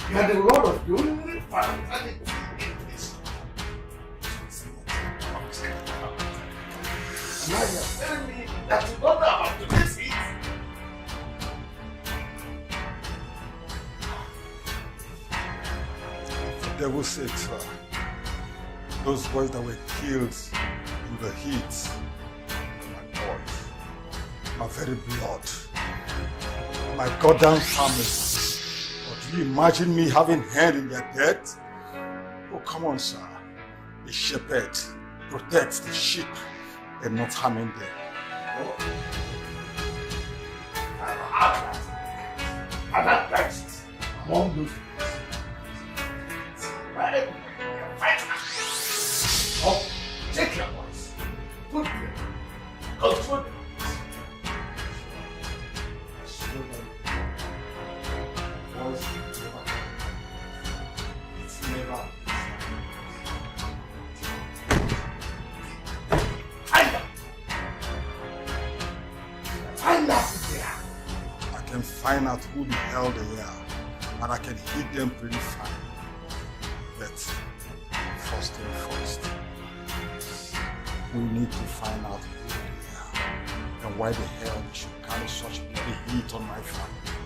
You are the Lord of the only fatality in this world. Now you are telling me that you don't know about this. devil's sake, sir. Those boys that were killed in the heat, my boys, my very blood, my goddamn family. But do you imagine me having hand in their death? Oh, come on, sir. A shepherd protects the sheep and not harming them. And that best among those right? Oh, take your voice. Put them. Control them. It's never. I can find out who the hell they are, and I can hit them pretty fine. But first thing first, we need to find out who they are and why the hell they should carry such bloody heat on my family.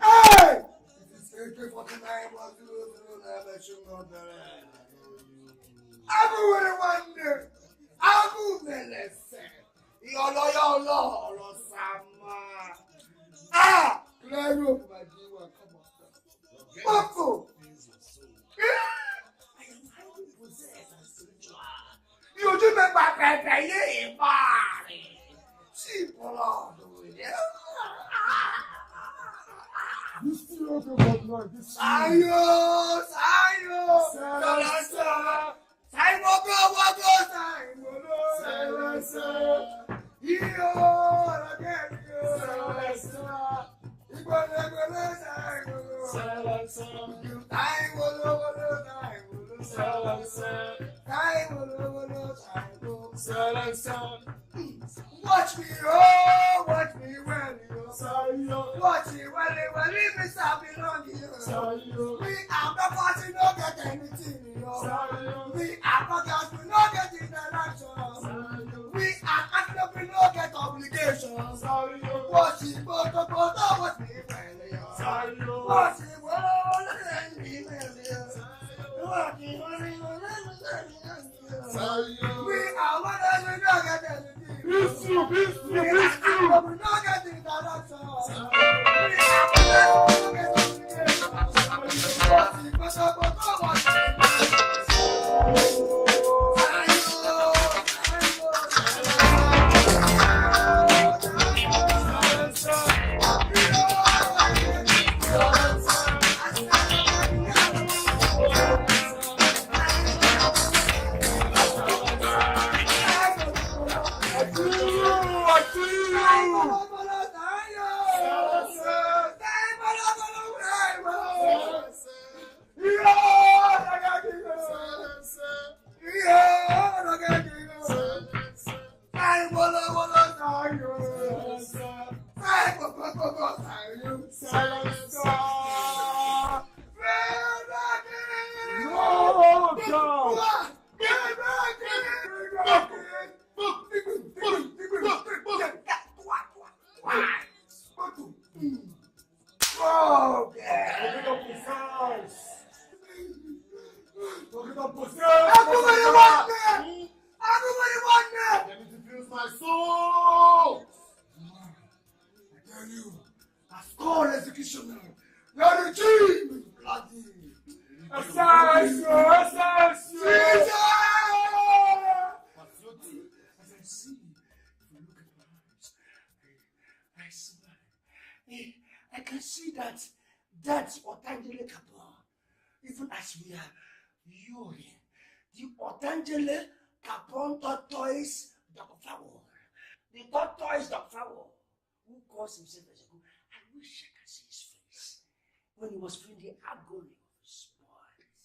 Hey! This is AK49 was you do me back and you body. See, Polo, You still open about like this? Ayo! Watch me, oh, watch me well, watch me well, leave me stopping on you. We are the party, no get anything, we are the girls, we no get interaction. We are active, we no get obligations. Watch me, watch me well, watch me well, watch me we are one of we no get anything. We no get interaction. We are no get obligations. Okay. Look at the precise. Look at the precise. Everybody want me. Everybody want me. Let me diffuse my soul. I tell you, as called executioner, your regime is bloody. Assassin! Assassin! Jesus! As I see, if you look at my eyes, I smile. I can see that that's Otangele Kappa. Even as we are viewing the Otangele Kappa tortoise Dr. The tortoise Dr. who calls himself as a good. I wish I could see his face when he was feeling the agony of his boys.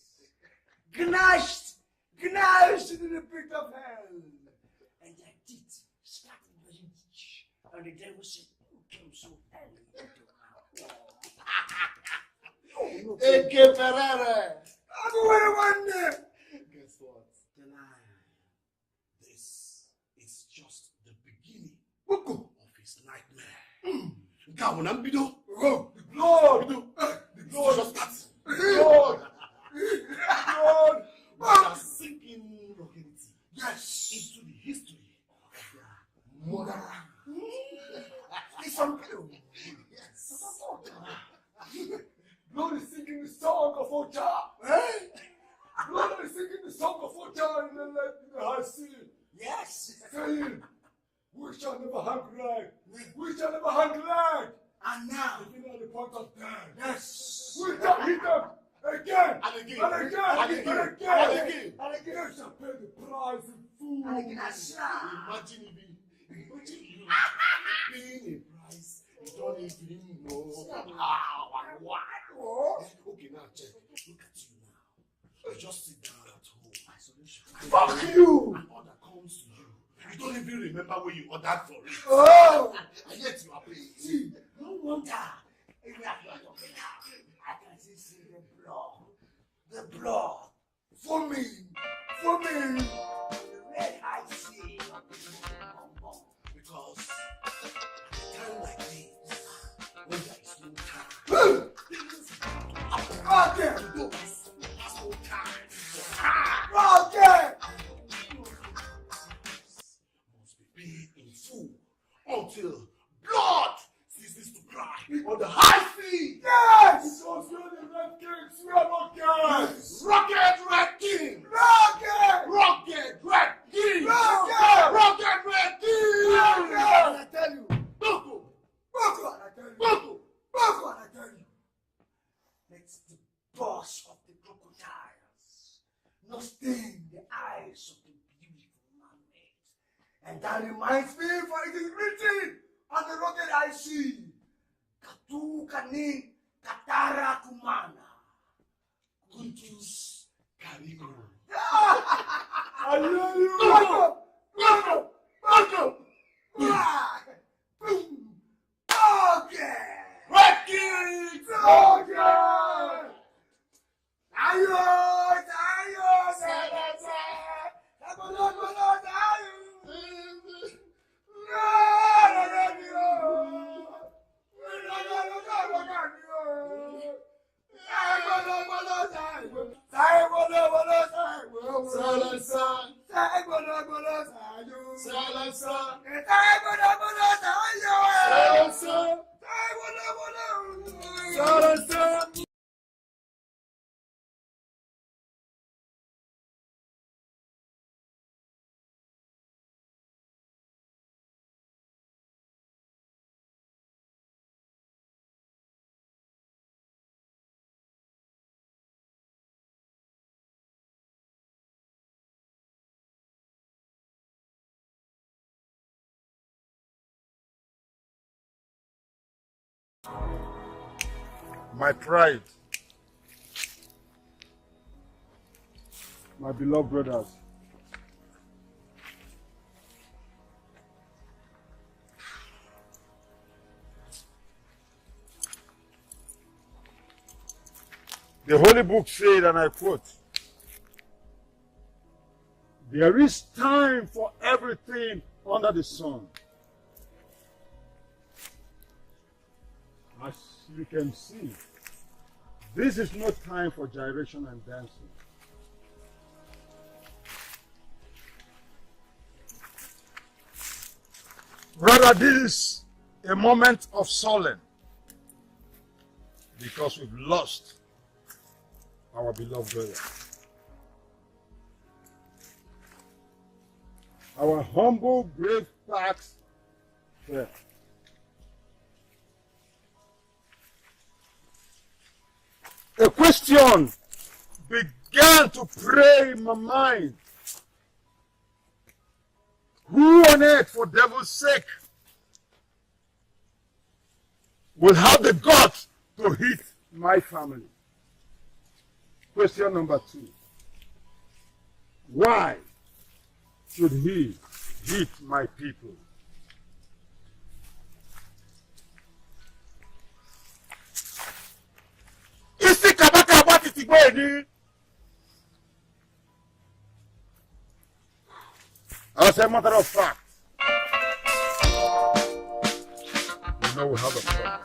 Gnashed into the pit of hell. And their teeth started to reach. And the devil said, "Who came so early into our world?" AK Ferrara! Guess what? This is just the beginning of his nightmare. The blood! The blood just starts! Blood! Blood! We are sinking longevity. Yes! Into the history of their murderer. It's unbelievable. Yes. Blood is singing the song of Ocha! Blood is singing the song of Ocha in the high sea! Yes. Saying, we shall never hang glad! We shall never hang glad! And now, Even at the point of death! yes. We shall hit them! Again! And again. And again! And again. And again! And again. And again! We shall pay the price in full! And again, that's Imagine you paying a price you don't even know how and why. Okay, now check. Look at you now. You just sit down at home. Isolation. Fuck you! An order comes to you. You don't even remember where you ordered for it. Oh! And yet you are paying. See, no wonder. If we are not talking now, I can still see the blood. The blood. For me. For me. The red I see. Because at a time like this, when there is no time, Roger! There's no time. Roger! Must be paid in full until blood ceases to cry on the high sea. Yes! Because we are the Red Kings, we are not guys. Yes. Rocket Red King! Roger! Rocket Red King! Rocket! Rocket Red King! Roger! And I tell you, Boko! Boko, and I tell you, Boko! Boko, and I tell you, it's the boss of the crocodiles, not stain the eyes of the beautiful mermaid. And that reminds me, for it is written on the rocket I see, Katu Kani Katara Kumana, Kuntus Karigo. I hear you! Boko! Boko! Boko! Okay! Red King! Okay! Ayo! My pride, my beloved brothers, the Holy Book said, and I quote, "There is time for everything under the sun." As you can see, this is no time for gyration and dancing. Rather, this is a moment of solemn, because we've lost our beloved brother. Our humble, brave packs fell. A question began to pray in my mind. Who on earth, for devil's sake, will have the guts to hit my family? Question number 2. Why should he hit my people? As a matter of fact, you know we have a problem.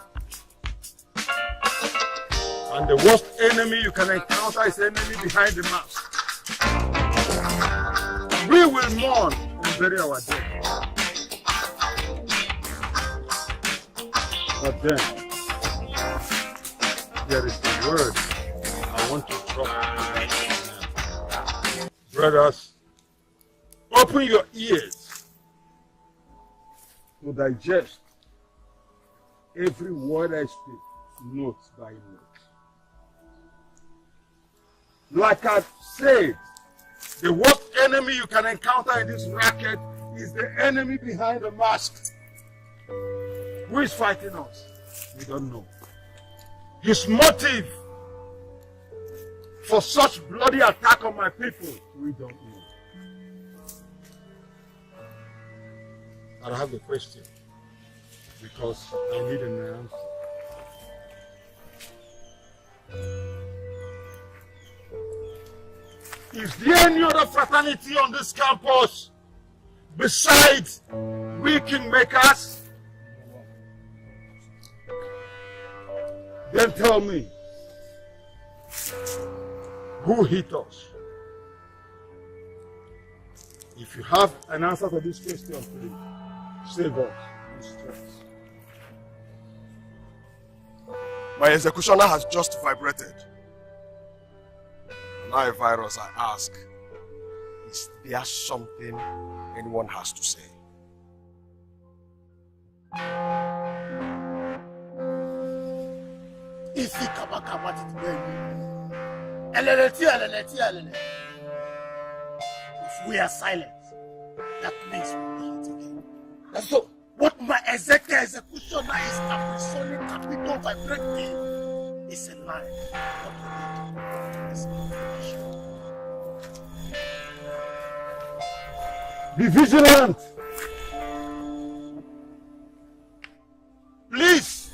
And the worst enemy you can encounter is the enemy behind the mask. We will mourn and bury our dead. But then, there is the word I want to drop. Brothers, open your ears to digest every word I speak, note by note. Like I said, the worst enemy you can encounter in this racket is the enemy behind the mask. Who is fighting us? We don't know. His motive for such bloody attack on my people, we don't know. I have the question because I need an answer. Is there any other fraternity on this campus besides we kingmakers? Then tell me, who hit us? If you have an answer to this question, please save us in stress. My executioner has just vibrated. Now a virus, I ask, is there something anyone has to say? If we are silent, that means we will hit again. And so, what my executioner is apprehending capital vibrating is a lie. Be vigilant. Please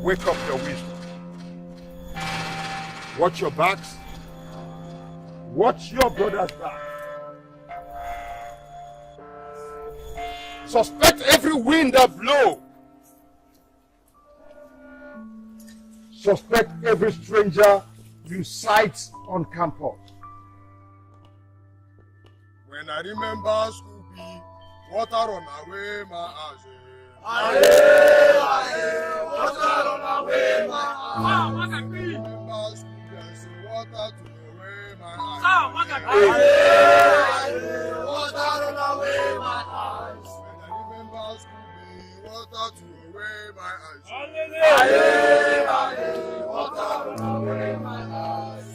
wake up your wisdom. Watch your backs. Watch your brother's back. Suspect every wind that blows. Suspect every stranger you sight on campus. When I remember school be, water run away my eyes. Aye, water run away my eyes. When I remember school be, I say water to away my eyes. Aye, water run away my eyes. When I remember school be, water to away my eyes. Aye, water run away my eyes.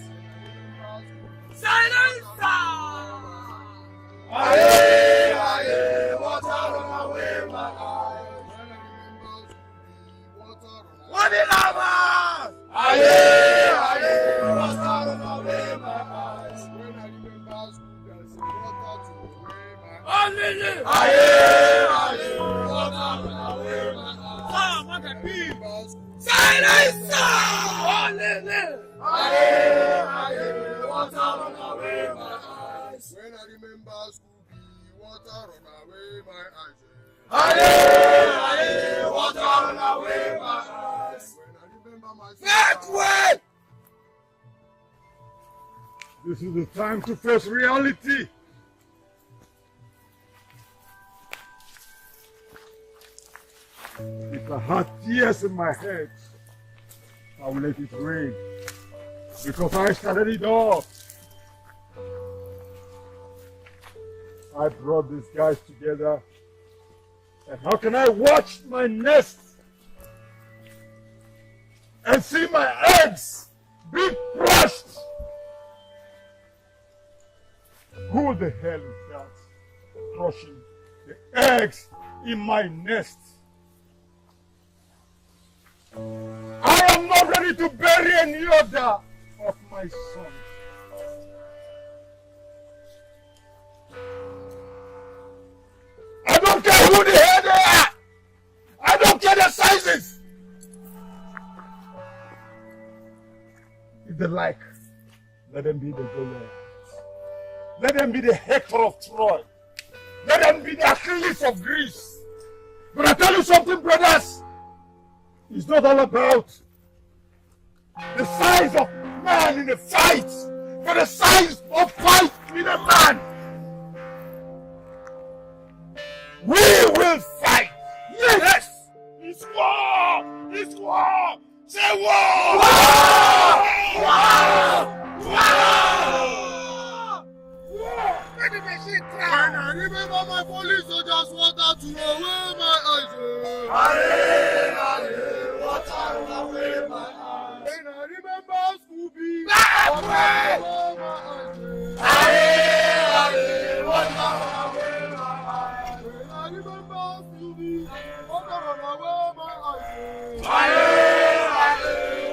Silence! Aye, water run away my eyes. What in lava? Aye, water run away my eyes. When I remember school, there's water to away my eyes. Aye, water run away my eyes. Silence! Aye, water run away my eyes. When I remember school, water run away my eyes. Aye, water turn away my eyes. When I remember myself. Way! This is the time to face reality. If I had tears in my head, I will let it rain. Because I started it all. I brought these guys together. And how can I watch my nest and see my eggs be crushed? Who the hell is that crushing the eggs in my nest? I am not ready to bury any other of my sons. I don't care who the hell they are. I don't care the sizes. If they like, let them be the Goliath. Let them be the Hector of Troy. Let them be the Achilles of Greece. But I tell you something, brothers. It's not all about the size of man in a fight, but the size of fight in a man. We will fight. Yes. It's war. It's war. Say war. War. War. War. War. When did they say try? When I remember my police soldiers wanted to away my eyes. Aye, water away my eyes. When I remember Scooby, water away my eyes. Aye, water away my eyes. When I remember Scooby, water away my eyes. Aye,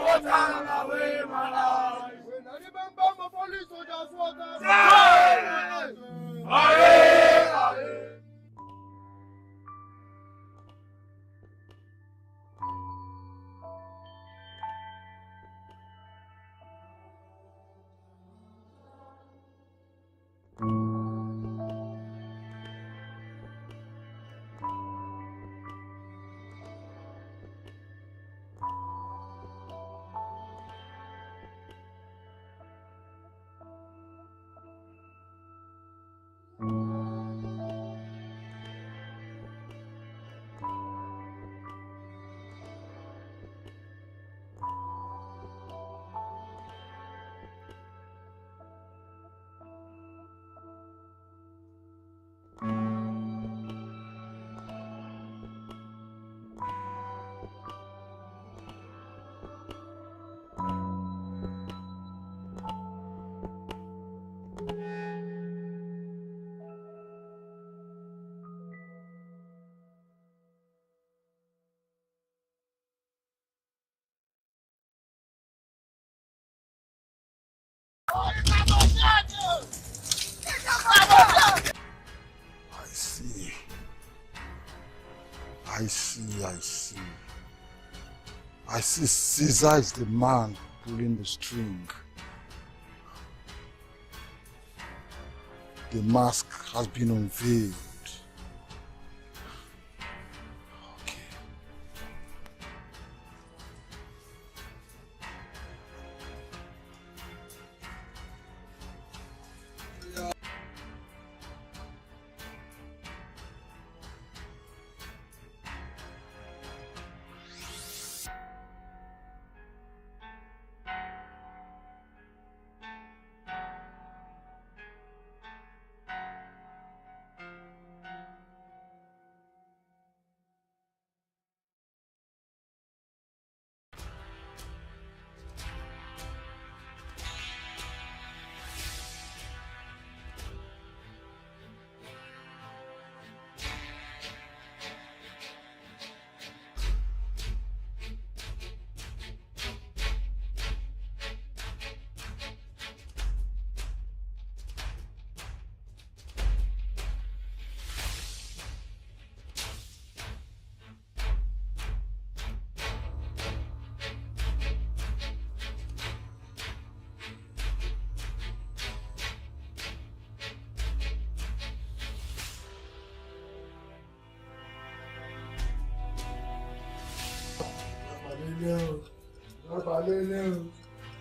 water away my eyes. When I remember my police soldiers water away my eyes. Aye. I see Caesar is the man pulling the string. The mask has been unveiled. Okay.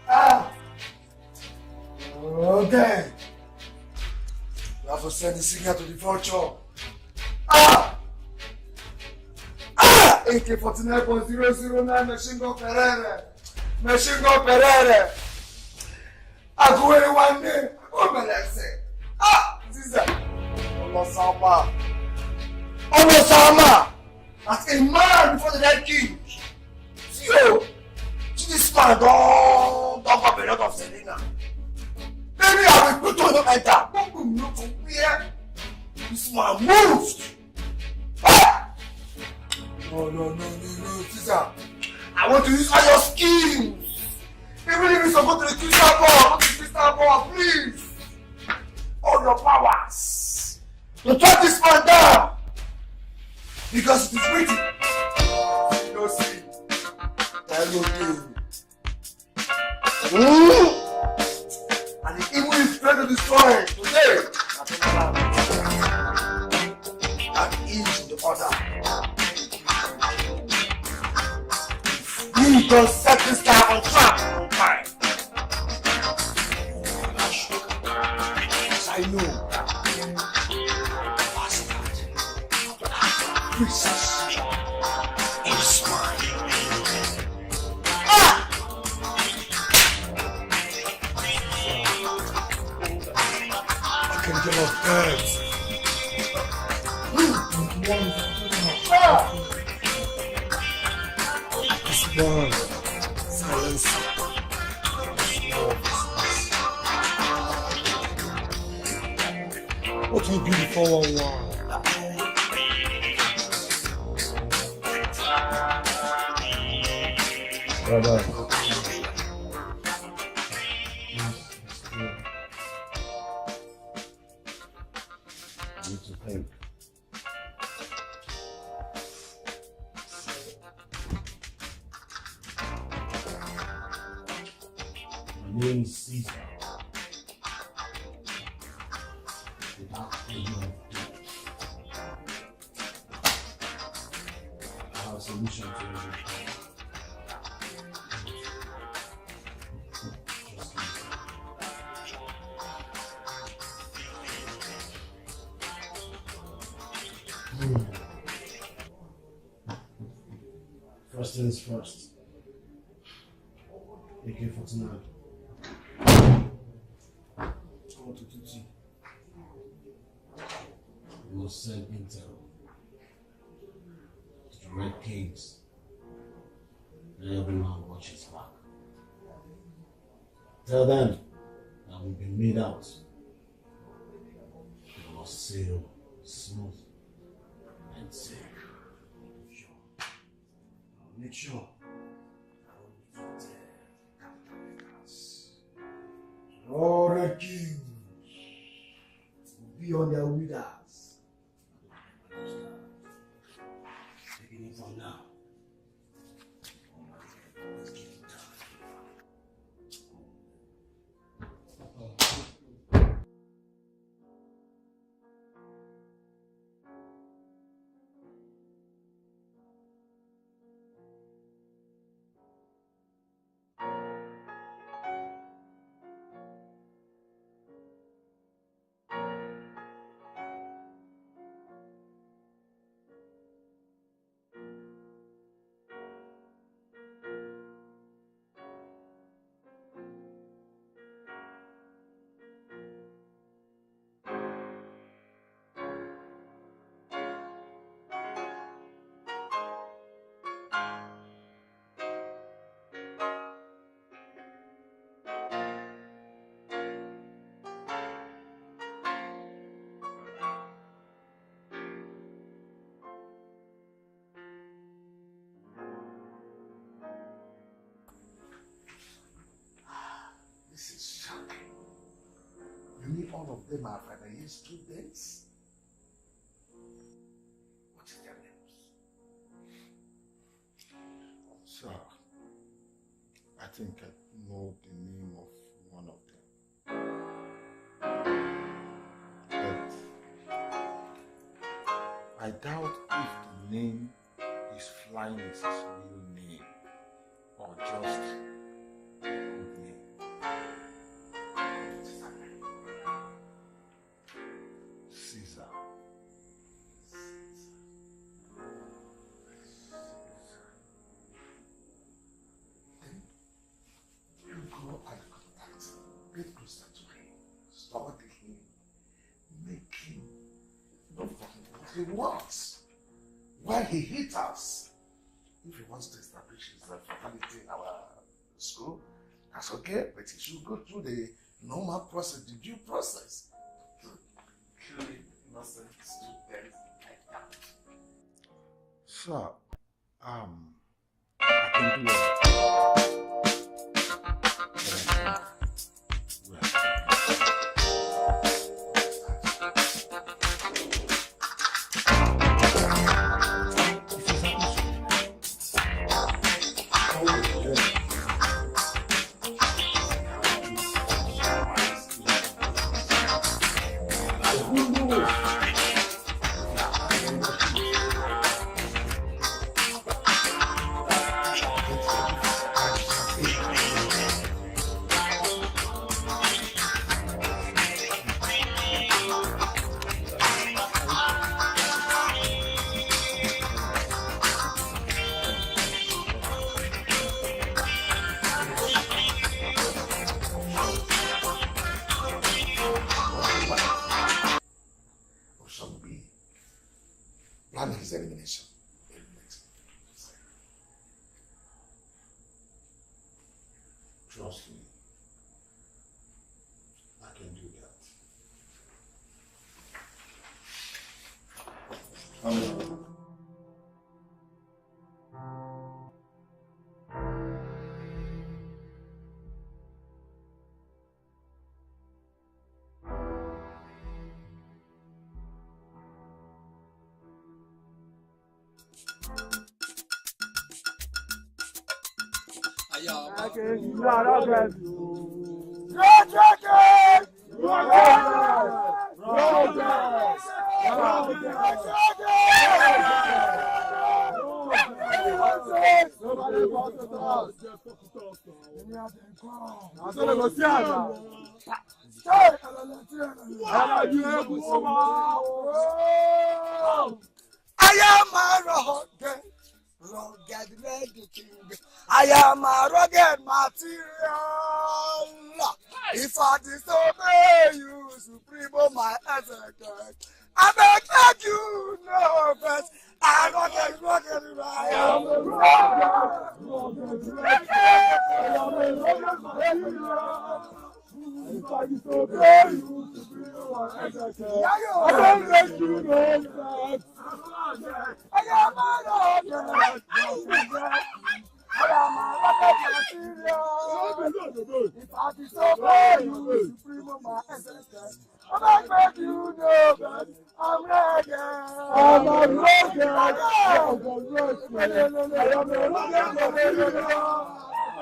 Ah! Okay. We have to send the signal to the vulture. Ah! Ah! AK49.009 machine gun Perere. Machine gun Perere. Akuwe one day. Oh, my say. Ah! Sister. Olosama. As a man before the Red King. See you. See this man don't up a lot of Selena. Maybe I will put on the enter. Boom, no from where this man moved. Ah! No, sister. I want to use all your skills. Even if it's to go to the crystal ball, please. All your powers. To track this man down. Because it is waiting. You don't see. And the evil is trying to destroy it today. And each the other. We don't set this guy on track on time. Yes, I know. Princess is mine. Ah! I can get off birds. This one, silence. What will be the 411? Brother. I need to think. My name is Caesar. Without any of I have a solution to everything. First things first. AK49. Go to Tutti. We will send intel to the Red Kings. And everyone watches back. Tell them that we've been made out. We must sail smooth and safe. Make sure I will meet all Red Kings will be on their withers. Taking it from now. Let's keep it down. This is shocking. You mean all of them are final year students? What is their names? Sir, I think I know the name of one of them. But I doubt if the name he's flying is his real name. just a good name. Caesar. Then you go and contact him. Get closer to him. Study him. Make him know what he wants. While he hits us, if he wants to establish his authority in our school, that's okay, but he should go through the normal process, the due process. Killing innocent students like that. Sir, I can do it. Planning his elimination. Trust me. I can do that. Amen. I am a rugged material. If I disobey you, Supremo, my executive, I beg you no first. I am rugged, I am a rugged material. If I disobey you, Supremo, my executive, I beg you no first. I am a rugged. I am a material. If I disobey you, Supremo, my ancestors, I beg you know that I'm ready. I'm a rugged. I am a rugged.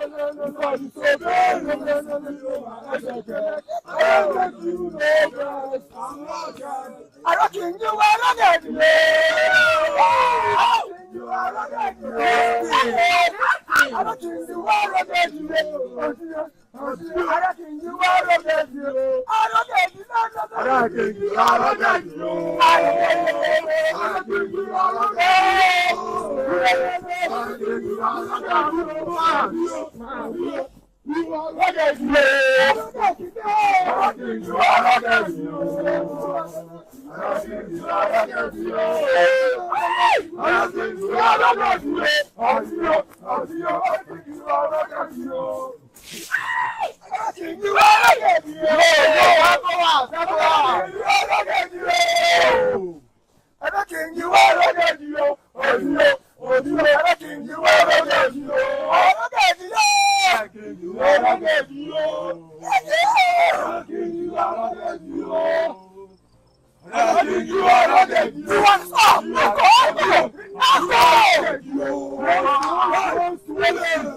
If I disobey you, my ancestors, I beg you know that I'm rugged. I reckon you are rugged. You are rugged. I don't think you are rugged. I don't think you are rugged. I don't think you are rugged. I don't think you are rugged. I don't think you are rugged. I don't think you are rugged. You are rugged. I don't think you are rugged. You are rugged. I don't think you are rugged. I don't think you are rugged. You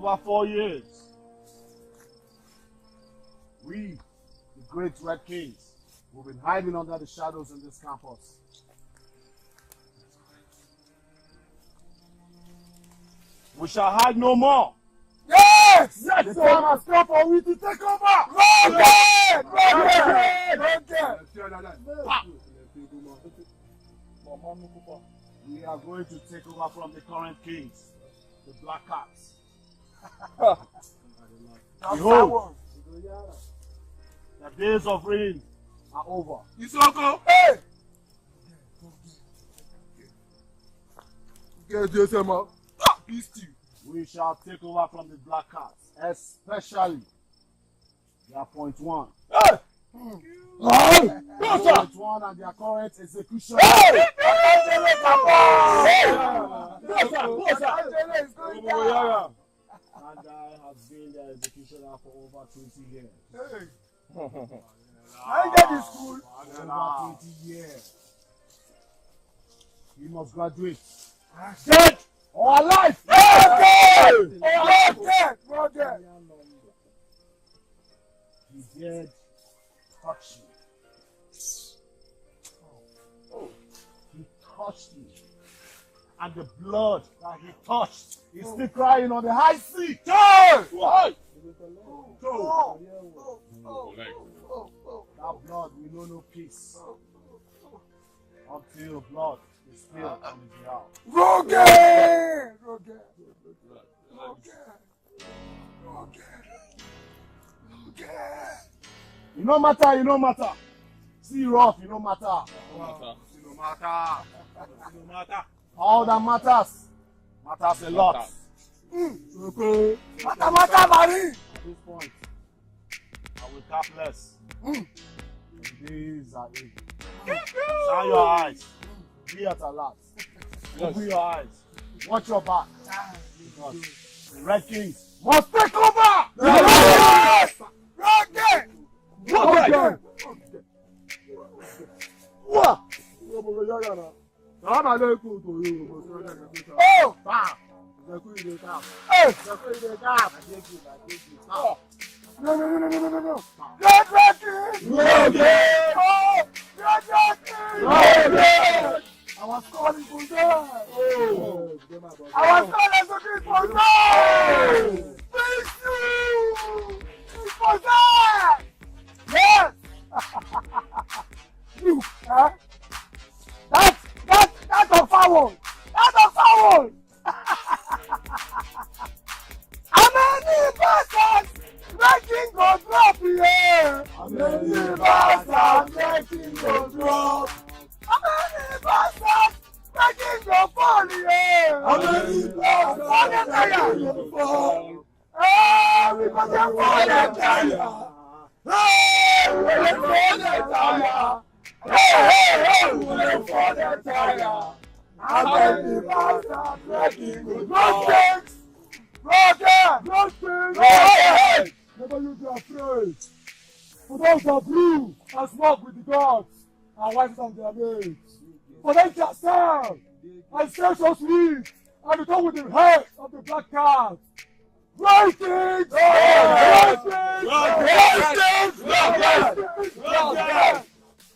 over 4 years, we, the great Red Kings, we've been hiding under the shadows in this campus. We shall hide no more. Yes! Yes, the time has come for we to take over. We are going to take over from the current kings, the Black Cats. Behold, the days of reign are over. Isoko! Hey! We shall take over from the Black Cats, especially their point one. Hey! Point one and their current execution. Hey! And I have been their executioner for over 20 years. Hey! I get this school. Over 20 years. He must graduate. Dead or alive! Roger! He dared touch me. He touched me. And the blood that he touched is still crying on the high sea. That blood will know no peace until blood is spilled on the ground. Roger! You no matter. See rough, you no matter. All that matters a lot. Mata, Mari! At this point, I will cap less. These are evil. Shine your eyes. Be at alert. Open your eyes. Watch your back. Because the Red Kings must take over! Yes! Roger! What? Oh! No. Red Kings! I was calling for that. I was calling for that. For that. Yes. You, huh? That's a foul. How many bastards making go drop here? How many bastards making go drop? How many bastards making go fall here? How many bastards making go fall? Hey, we got them fall them tire. Hey, we got them fall them tire. Hey, we got them fall them tire. How many bastards making go drop? Roger! Never you be afraid. For those of you that smoke with the gods and wives and their maids. For them shall serve and stay so sweet and to talk with the head of the Black Cat. Roasted!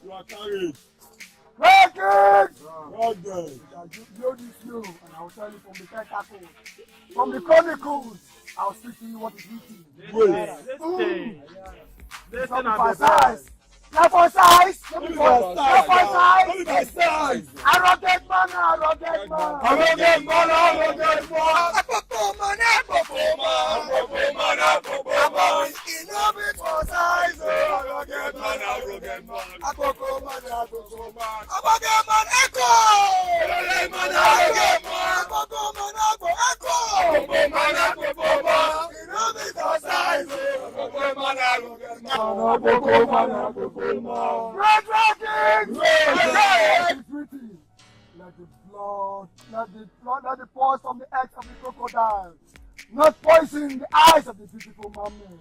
You are carried. Roasted! You know this you, and I will tell you from the tentacles, from the chronicles, I will speak to you what is written. Listen Not for size. Not for size. Arrogant man. Let the pores from the eggs of the crocodile not poison the eyes of the beautiful mermaid.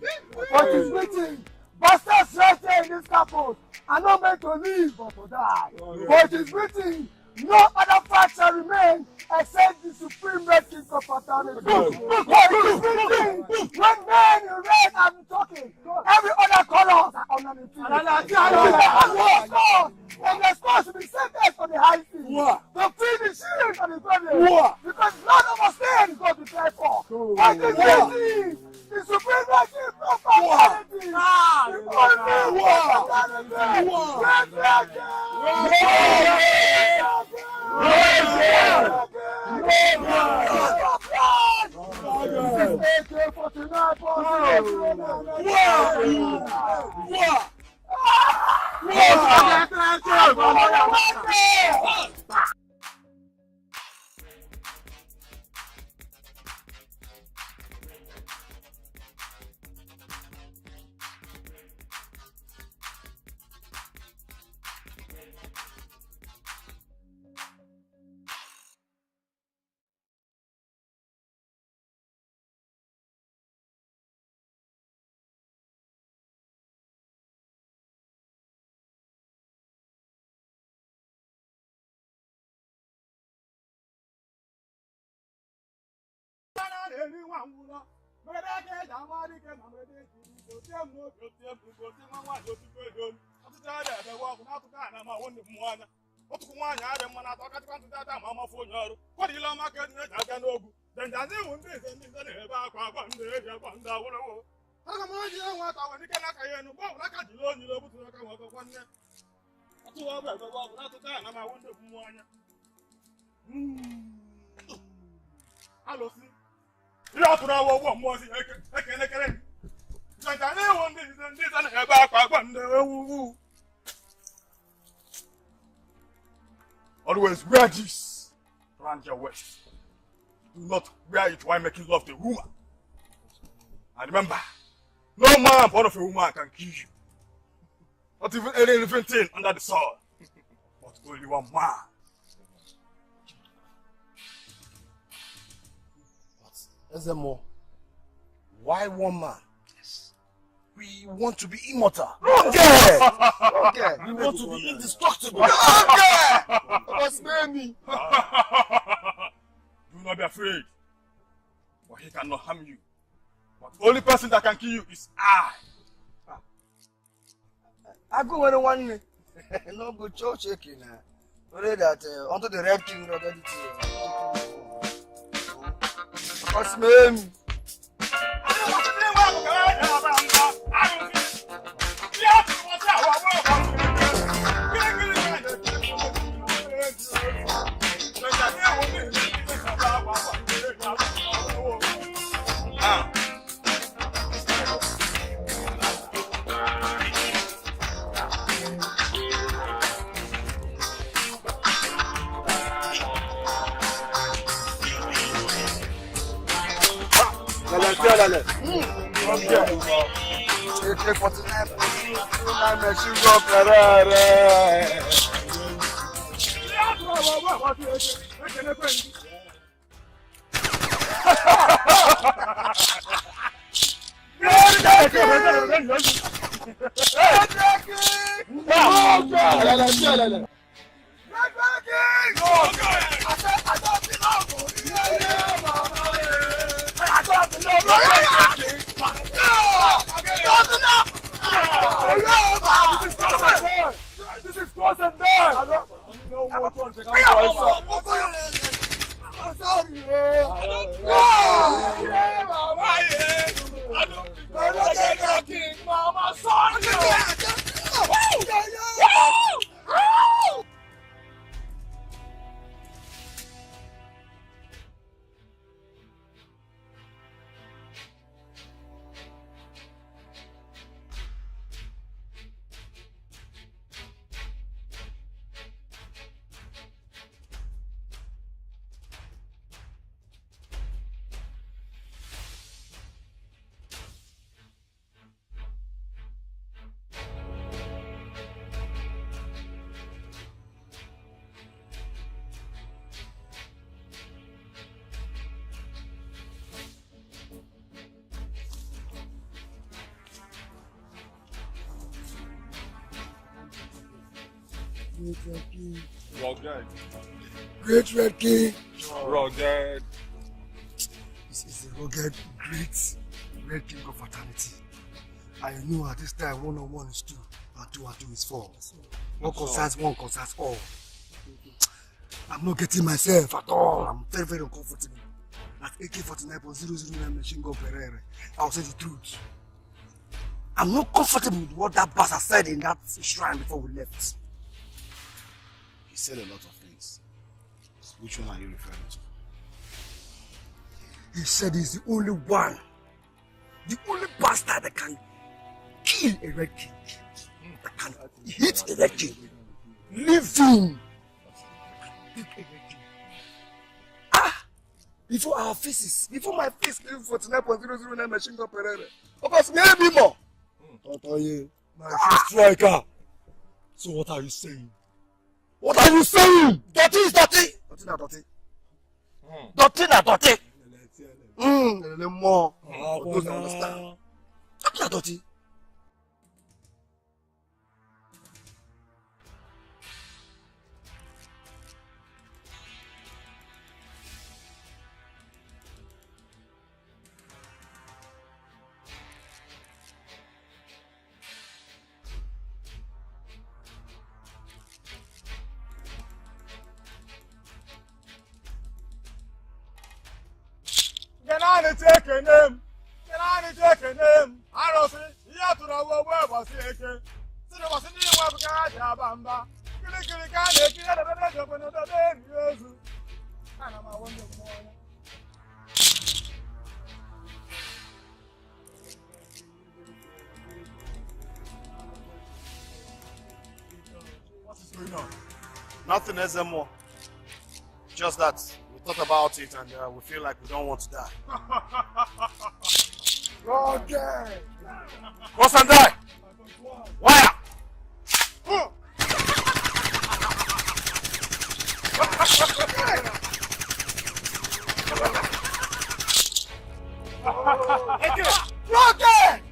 But it's written, bastards right there in this campus are not meant to live but to die. But it's written, no other fact shall remain except the supreme Red King of fraternity. But it's written, fraternity! The supremacy of fraternity! Always wear this around your waist. Do not wear it while making love to a woman. And remember, no man born of a woman can kill you. Not even any living thing under the sun. But only one man. But, Ezemo, why one man? Yes. We want to be immortal. Okay! We want to be indestructible. Okay! What's me? Do not be afraid. For he cannot harm you. But the only person that can kill you is I. I go where one no good church shaking now. Only that onto the red king or get it. What's me? AK49 machine gun This is close and bad. I don't know what one second. I'm sorry. Mama, sorry. Rugged. Great Red King. Rugged. This is the rugged, great Red King of fraternity. I know at this time 1-on-1 is 2, and 2 and 2 is 4. One concerns one, concerns all. I'm not getting myself at all. I'm very, very uncomfortable. at AK49.009 machine gun Pereira. I'll say the truth. I'm not comfortable with what that bastard said in that shrine before we left. He said a lot of things. Which one are you referring to? He said he's the only one, the only bastard that can kill a red king, that can hit a red king, leave him. Before our faces, before my face came 49.009 machine gun Pereira. Of course, maybe more. My striker. So what are you saying? What are you saying? Dirty is dirty. Dirty na dirty. Dirty na dirty. More. Those that understand. Dirty na dirty. Take a name. Take a name. I don't see. You have to know where was it. So there was a new one. Bamba. What is going on? Nothing else more. Just that we thought about it and we feel like we don't want to die. Okay. Cross and die. Wire. Rocket!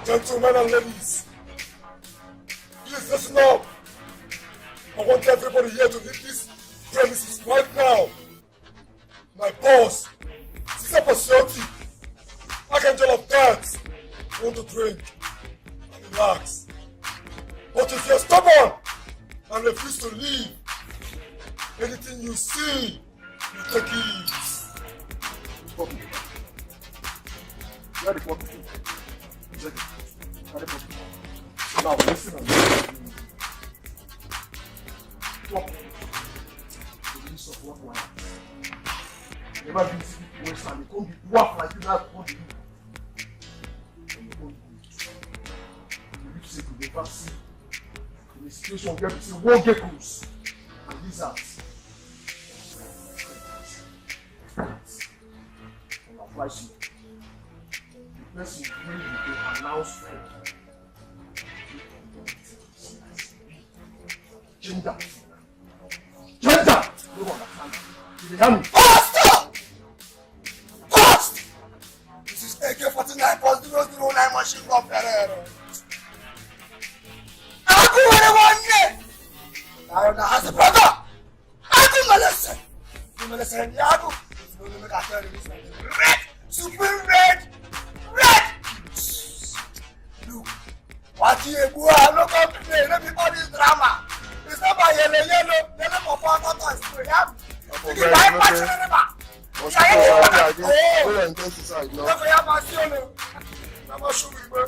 Gentlemen and ladies, please listen up. I want everybody here to leave this premises right now. My boss, Sister Pasioti, Archangel of Dance, want to drink and relax. But if you're stubborn and refuse to leave, anything you see, you take it. Where the fuck? Now listen and listen. Stop. The use of what wire. Never been seen West and they can't be dwarf like you now. What do you do? And you don't do it. You need to say to the vaccine in a situation where we see war geckos and lizards. And advise you. The person who will announce for gender. Gender! You don't understand. Faster! Fast! This is AK49.009 machine gun Ferrero. Aku wale wanne. Na hasa brother. Aku malasa. You malasa ni aku. No me ka tell you this one. Red, super red. Red. Look. What you go no come play. Let me all this drama. It's not by yellow for fun not to yeah. You buy patch never. Oh, inside no. Never have my solo. Never show me bro.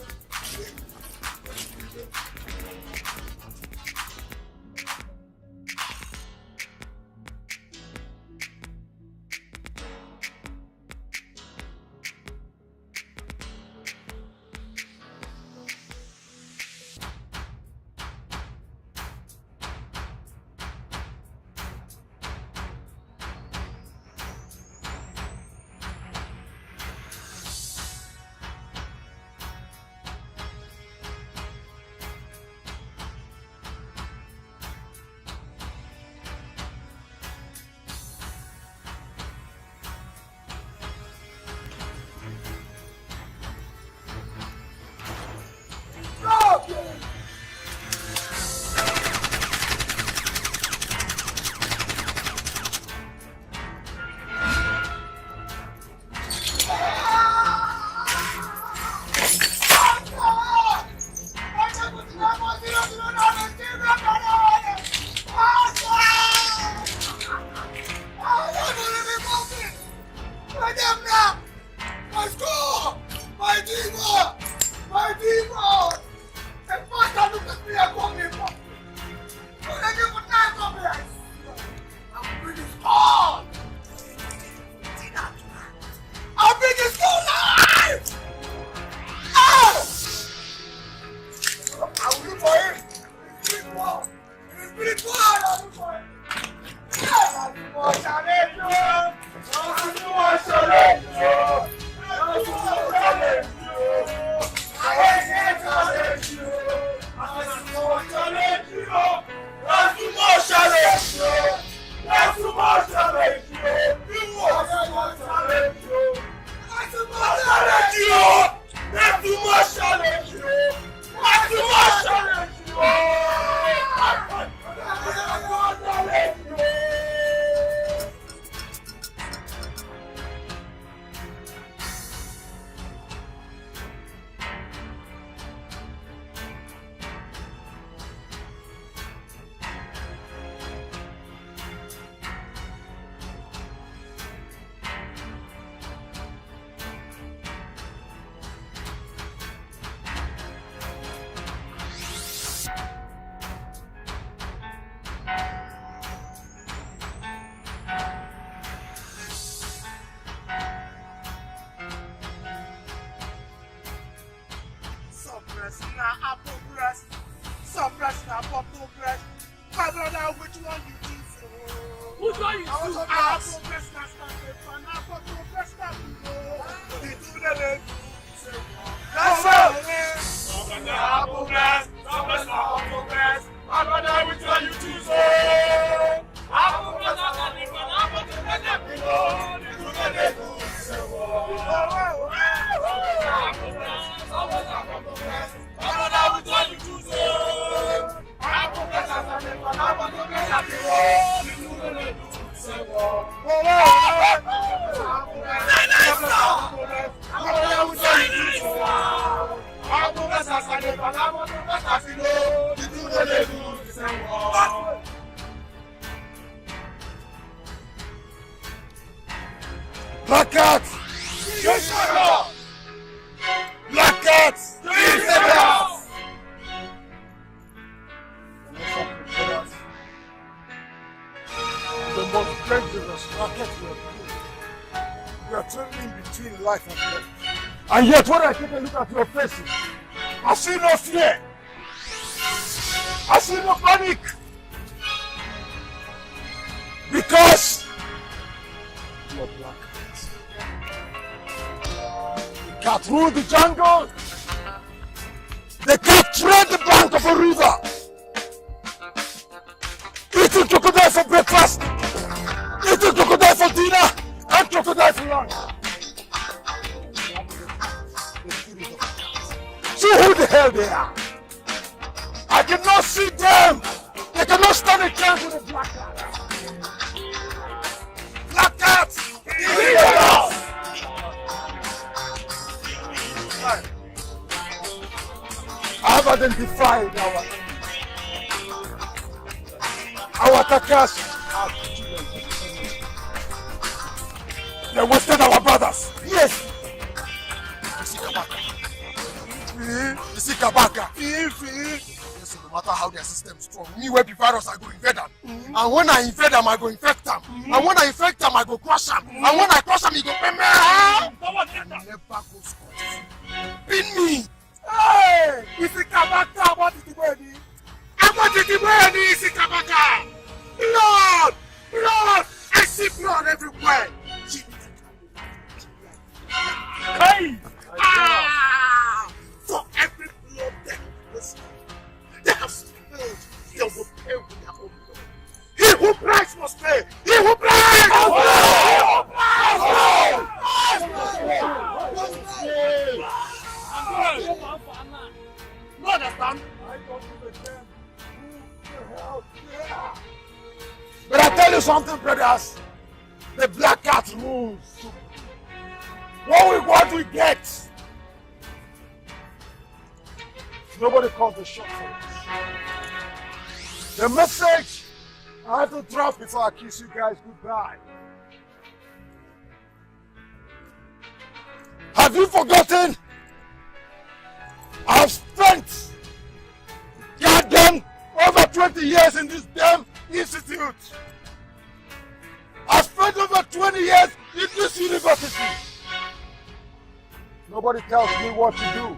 And yet when I take a look at your faces, I see no fear. I see no panic. Because you are black cats. The cat ruled the jungle. The cat tread the bank of a river. Eating crocodile for breakfast. Eating crocodile for dinner and crocodile for lunch. See who the hell they are. I cannot see them. They cannot stand a chance with a black cat. Black cat! I have identified our attackers. They wasted our brothers. Yes. You see Kabaka. Yes, no matter how their system is strong, me where the virus I go invade them. And when I invade them, I go infect them. And when I infect them, I go crush them. And when I crush them, you go pay me. I never go scot. Pin me. Hey, you see Kabaka, what is the word? What is the word? You see Kabaka. Blood, blood. I see blood everywhere. Hey! For every blood they have spilled, they will pay with their own blood. He who price must pay! He who price must You understand? I don't understand. Who the hell they are? But I tell you something, brothers. The black cat rules. What we want, we get. Nobody calls the shot for us. The message I have to drop before I kiss you guys goodbye. Have you forgotten? I've spent goddamn over 20 years in this damn institute. I've spent over 20 years in this university. Nobody tells me what to do.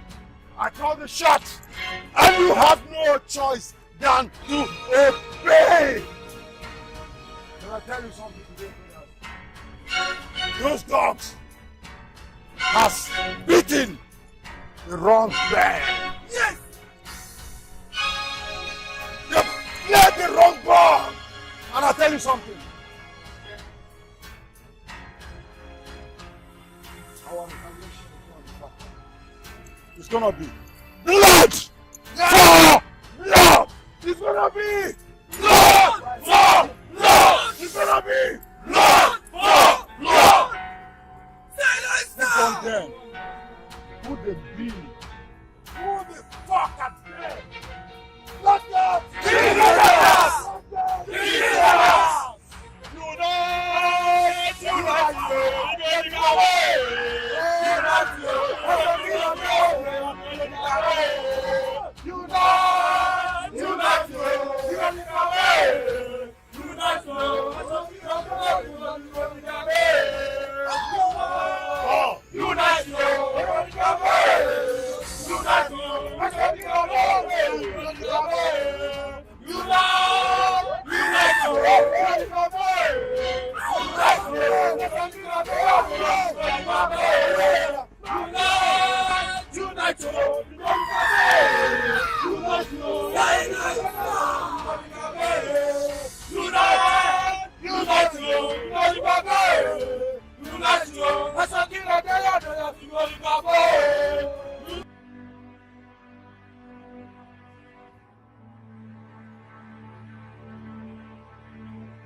I call the shots, and you have no choice than to obey. Can I tell you something today, brothers? Those dogs has beaten the wrong man. Yes! They played the wrong ball. And I'll tell you something. Our retaliation is gonna be blood for blood. It's gonna be blood for blood. It's gonna be blood for blood. Look on them. Who they be? Who the fuck are them? Look up! Jesus! Jesus! Unite! Unite!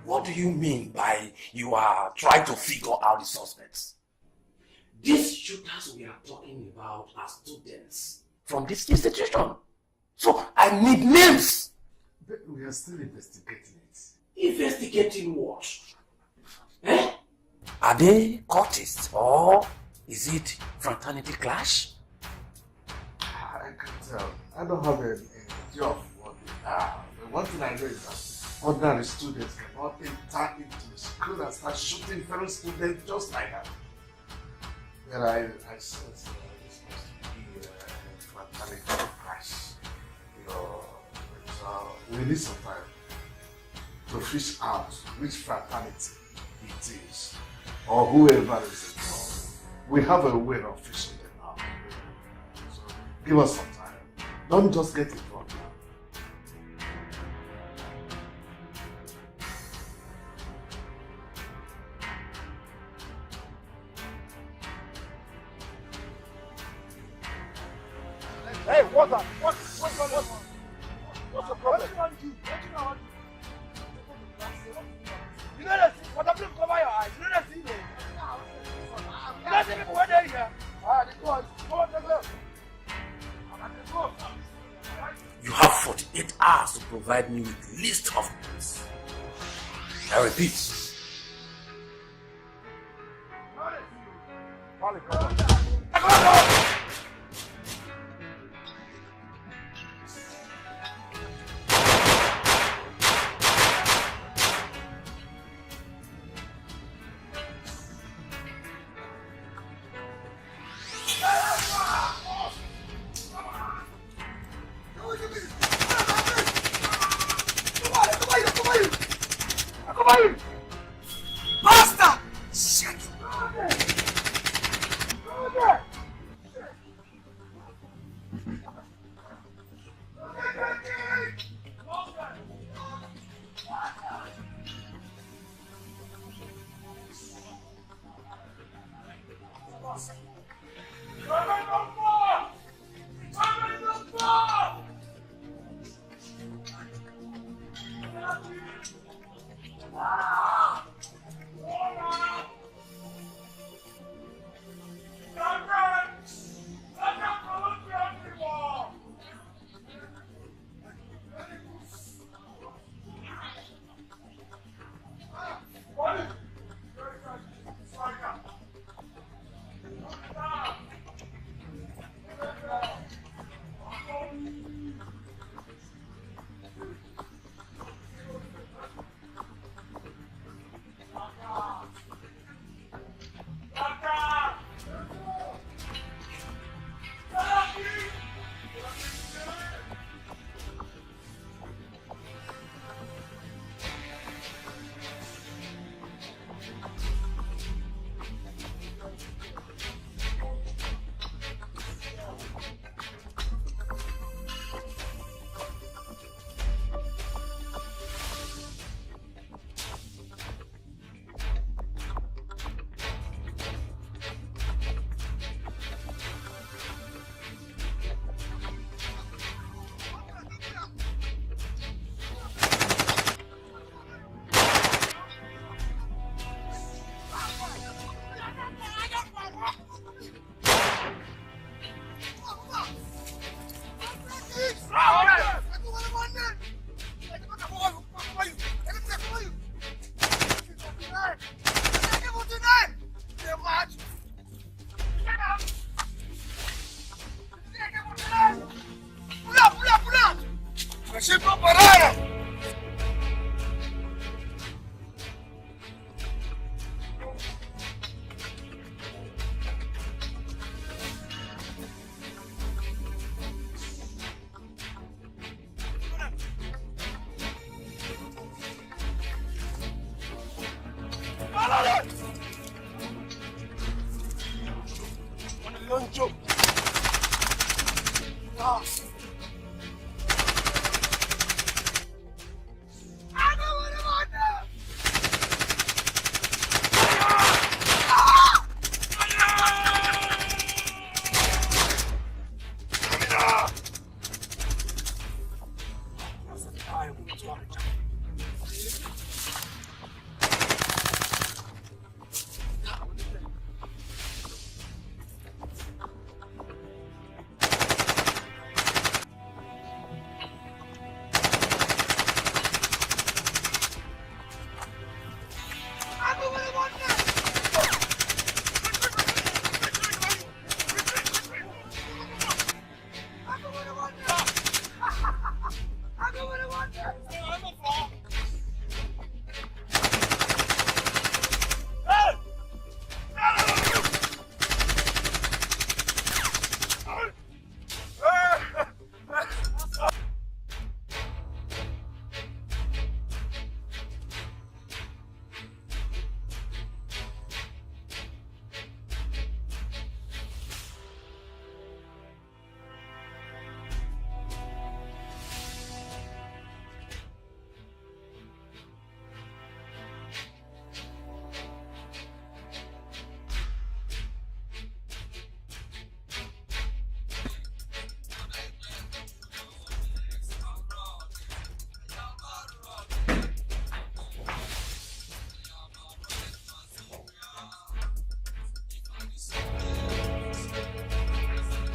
What do you mean by you are trying to figure out the suspects? These shooters we are talking about are students from this institution. So I need names. But we are still investigating it. Investigating what? Eh? Are they cultists or is it fraternity clash? I can tell. I don't have a idea of what they are. But one thing I know is that ordinary students cannot enter into the school and start shooting fellow students just like that. But I sense it's supposed to be a fraternity clash. You know, but, we need some time to fish out which fraternity it is or whoever is involved. We have a way of fishing them out. So give us some time. Don't just get involved now. Hey, what's that? What's the problem? What you want? You know that what I'm looking cover your eyes. You know that thing. You don't see people when they're here. Alright, go on. Go on, go. You have 48 hours to provide me with the list of names. I repeat.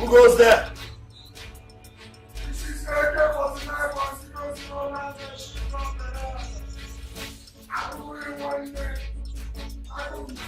Who goes there? This is AK49 I will win one day. I will win.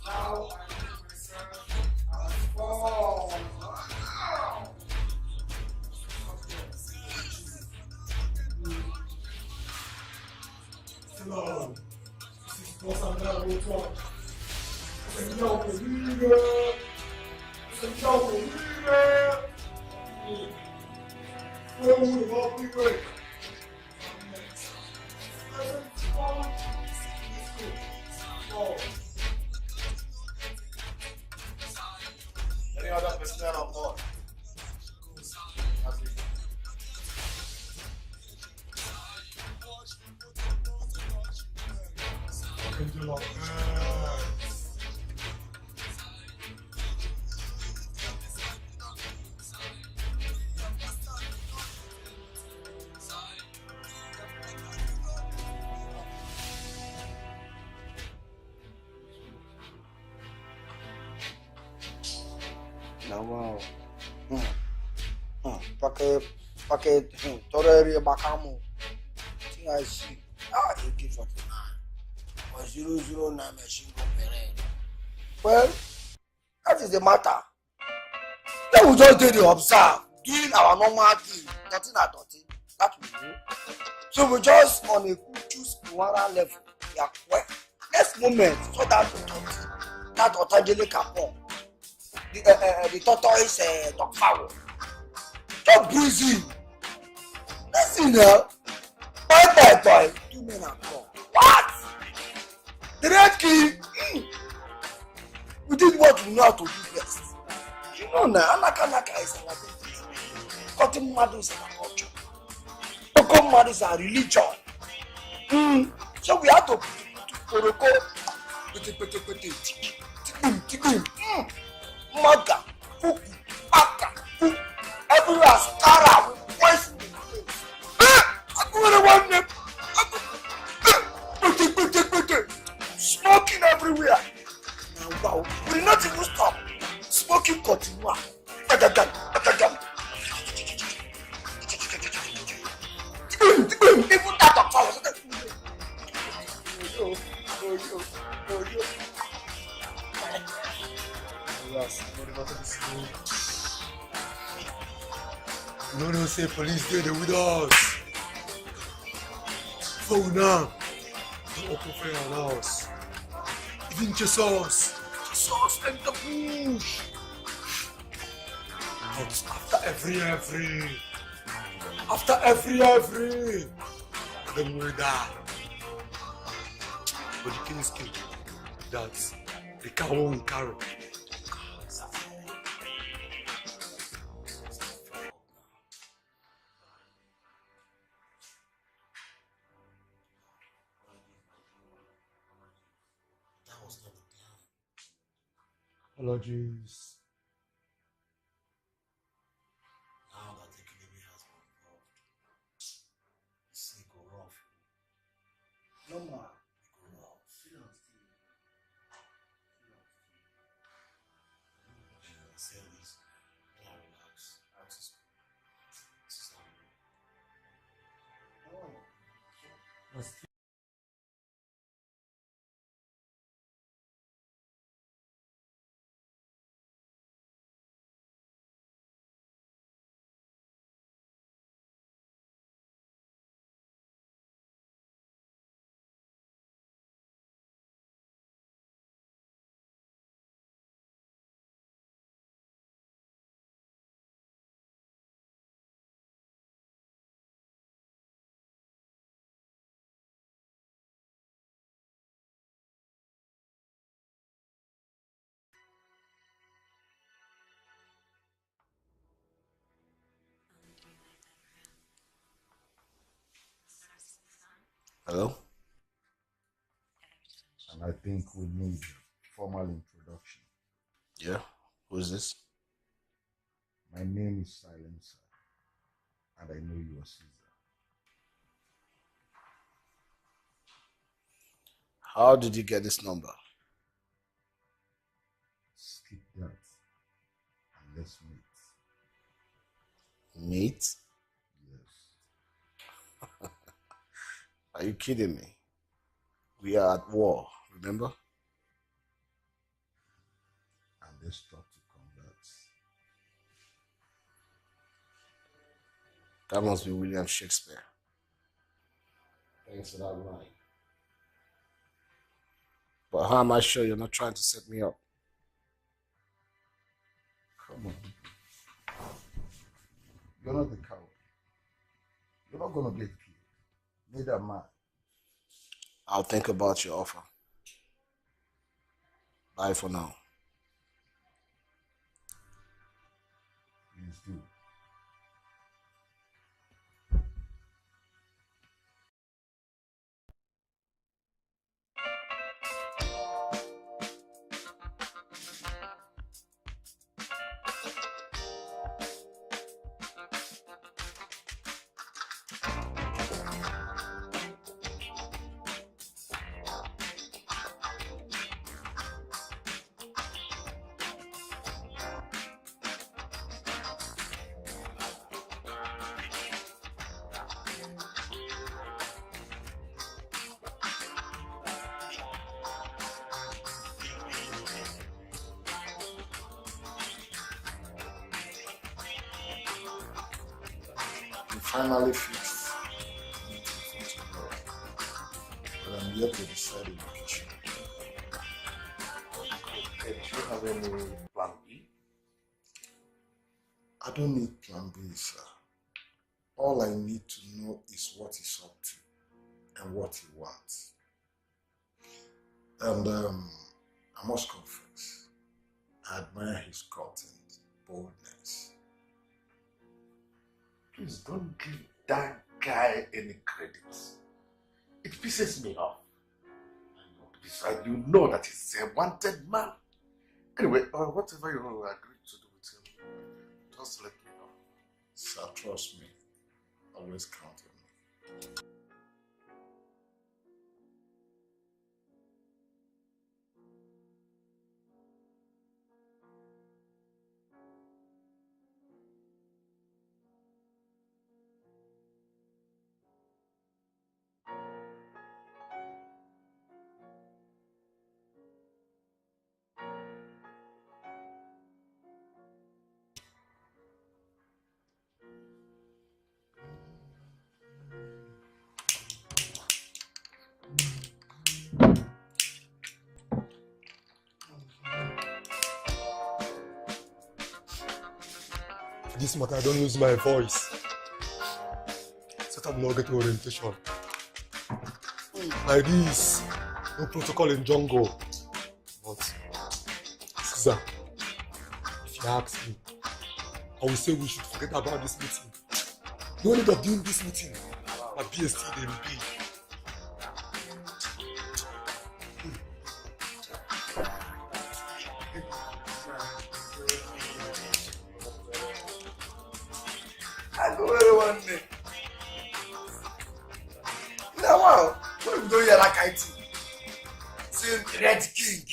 Now I know myself as born. Hello, this is Boss Andrea Rotor. Sentiamo che vive, sentiamo che vive. Uno va più great. Any other personnel on board? Now, pakai toreri bakamu. Thing I see. AK49 or 009 machine gun parade. Well, that is the matter. Then we just did the observe, doing our normal thing, 13 at 13. That we do. So we just on a choose one level. We are well. Next moment, so that Otajele can come. The tortoise dog fowl. Just breezy. Listen now. Boy. 2 men are gone. What? The Red King? We did what we know how to do best. You know now, Anaka is an identity. Cutting mad is an culture. Talking mad is a religion. So we have to protocol. Maga, Fuku, Aka, Fuku, everywhere Skara with voice in the place. I go to one name. Smoking everywhere. Now, wow, we will not even stop. Smoking continue. Even that of flowers. No, say police there with us. For now, don't open fire on us. Even chase us in the bush. But after every, then we die. But the king's king, that's the cow won't carry. Apologies. Now that the enemy has been involved, it's go rough. No more. Go rough. Say this. Now relax. This is not real. Hello? And I think we need formal introduction. Yeah? Who is this? My name is Silencer, and I know you are Caesar. How did you get this number? Skip that, and let's meet. Meet? Yes. Are you kidding me? We are at war, remember? And let's talk to converts. That must be William Shakespeare. Thanks for that line. But how am I sure you're not trying to set me up? Come on. You're not the coward. You're not gonna get killed. Neither am I. I'll think about your offer. Bye for now. Please do. Finally fixed. But I'm yet to decide the location. Okay, do you have any plan B? I don't need plan B, sir. All I need to know is what he's up to and what he wants. And I must confess, I admire his content, boldness. Please don't give that guy any credit. It pisses me off. Besides, you know that he's a wanted man. Anyway, whatever you agree to do with him, just let me know. Sir, trust me. Always count on me. This matter, I don't use my voice. Set up no get orientation. Like this, no protocol in jungle. But, Caesar, if you ask me, I will say we should forget about this meeting. No need of doing this meeting. My BST then be. I go where one day. Now, wow, what we do here like I see Red King.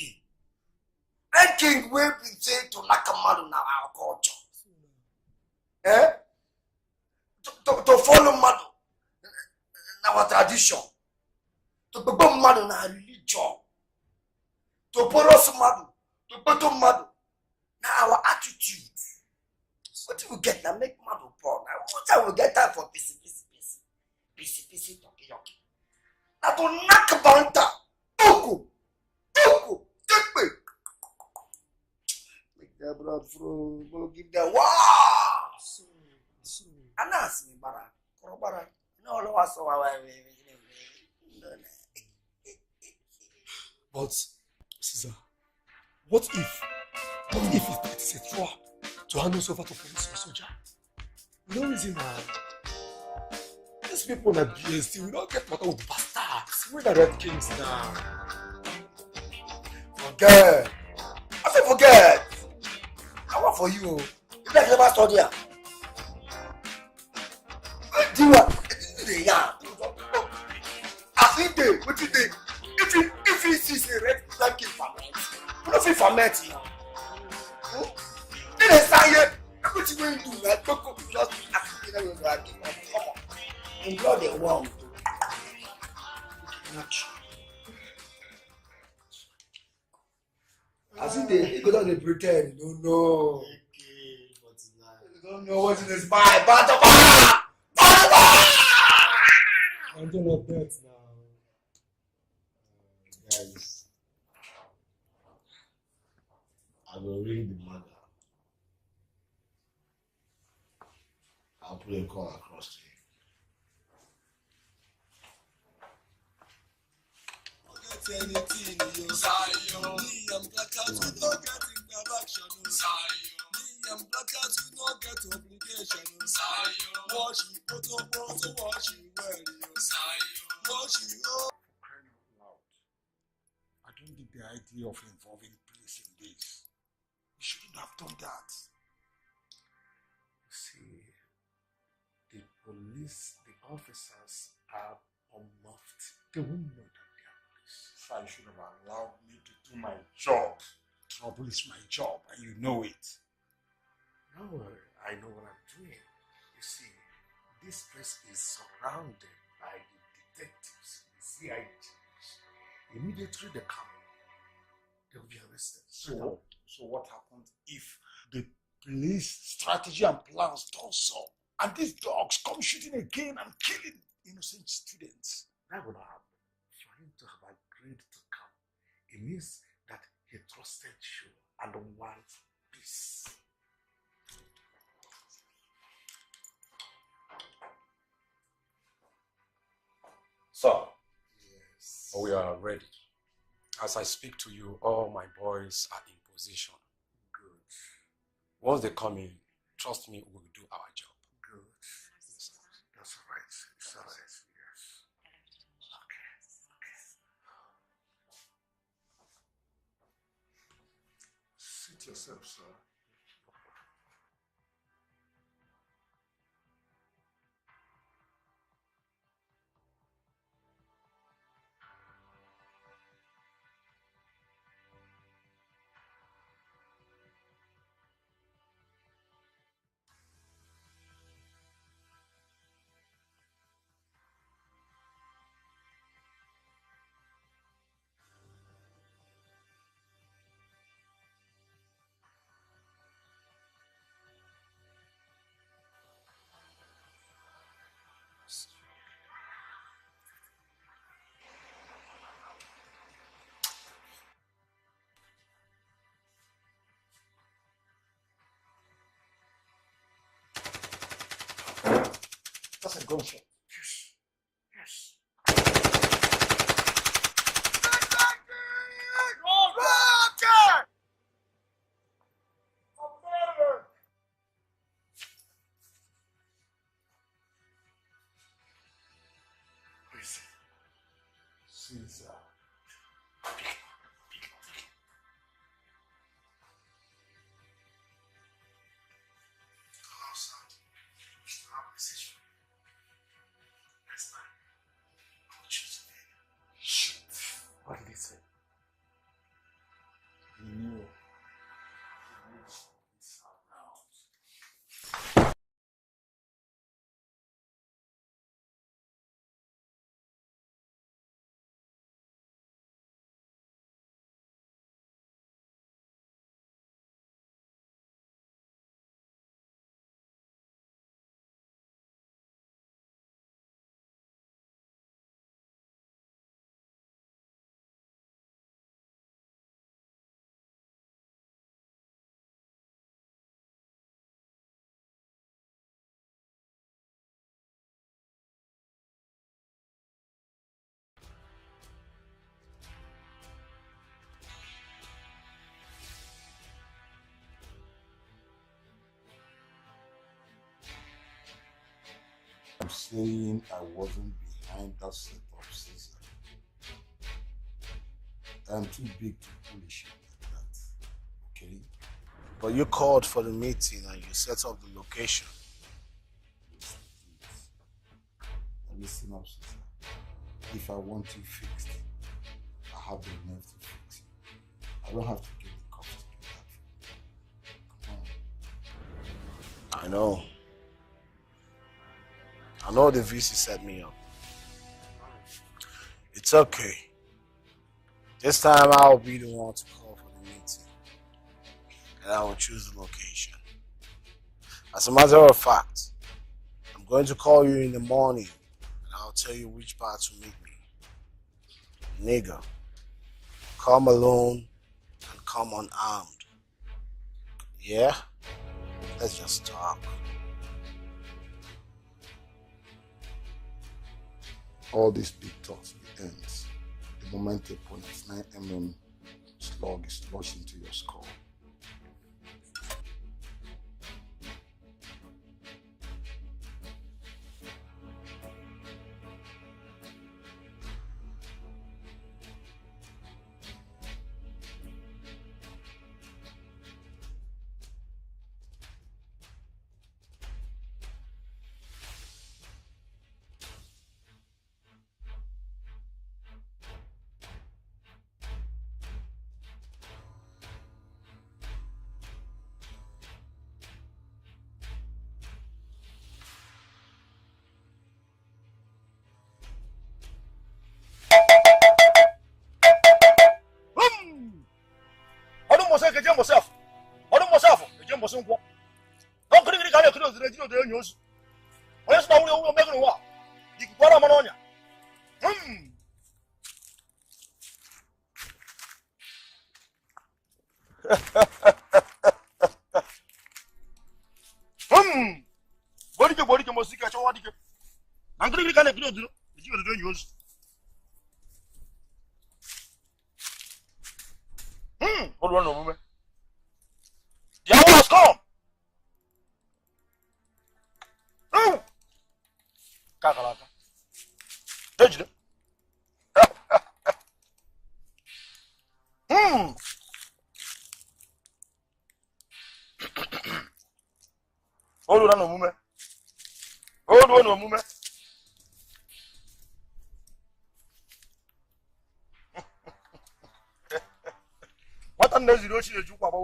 Red King will be saying to Nakamadu now our culture. Eh? To follow Madu, our tradition. To become Madu in our religion. To poros Madu, to bottom Madu. Now our attitude. What do we get now? Make Madu poor. Now, what I will get time for PC, talkie. Now to knock banta. Uku, take me. Make that blood flow. Go give them wow. And ask me, Bara. No, But, Caesar, what if it is a trap to hand us over to police or soldier? No reason now. These people are BST, we don't get matter with bastard. We the Red Kings now. Forget. I said forget. I want for you. You better never study here. Do what? Yeah. As if they, what you think? If he sees a red king ferment, you don't feel ferment here. Then they say here, everything when you do, like cocoa, just acting like you're like, come on. In blood they warm. As if they go down, they pretend, you don't know. You don't know what's in his mind. Bataba! I'm doing a bet now. Guys, I will ring the mother. I'll put a call across to him. Anything you Zion. Me and blackouts we don't get interaction. Zion. Me and blackouts we don't get obligation. Zion. Wash it, put on water, wash it, well, Zion. Wash it, oh. Crying out loud. I don't think the idea of involving police in this. We shouldn't have done that. You see, the police, the officers are unmuffed. They won't know that they are police. So you should have allowed me to do my job. Trouble is my job, and you know it. Don't worry, I know what I'm doing. You see, this place is surrounded by the detectives, the CIDs. Immediately they come, they will be arrested. So what happens if the police strategy and plans don't so, and these dogs come shooting again and killing innocent students? That would happen. For him to have agreed to come, it means that he trusted you and wants peace. So, Yes. we are ready. As I speak to you, all my boys are in position. Good. Once they come in, trust me, we will do our job. Good. That's all right. It's all right. Yes. Okay. Sit yourself, sir. That's a gunshot. Yes. Yes. Who is it? Caesar. Hello, son. I have a message for you. Last night, I want you to be. Shit. What did he say? He knew. It's around. I'm saying I wasn't behind that setup, Caesar. I'm too big to pull a shit like that. Okay? But you called for the meeting and you set up the location. Listen up, Susan. If I want you fixed, I have the nerve to fix you. I don't have to get the cops to do that for me. Come on. I know. I know the VC set me up. It's okay. This time I'll be the one to call for the meeting. And I will choose the location. As a matter of fact, I'm going to call you in the morning and I'll tell you which part to meet me. Nigga, come alone and come unarmed. Yeah? Let's just talk. All these big talks will end the moment a 0.9 slug is lodged into your skull. The hour has come. Kakalaka. Did you? Hold on a moment. Hold on a moment. What an easy road you do, Papa.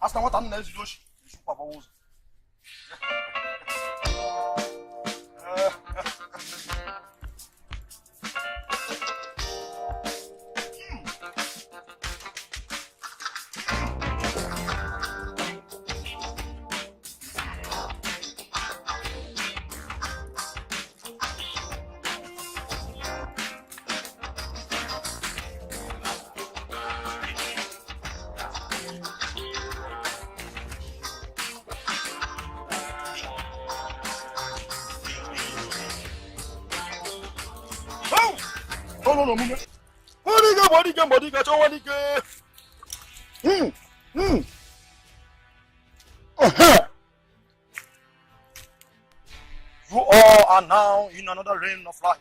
Hasta what I'm next to do, you Papa. No, You all are now in another reign of life.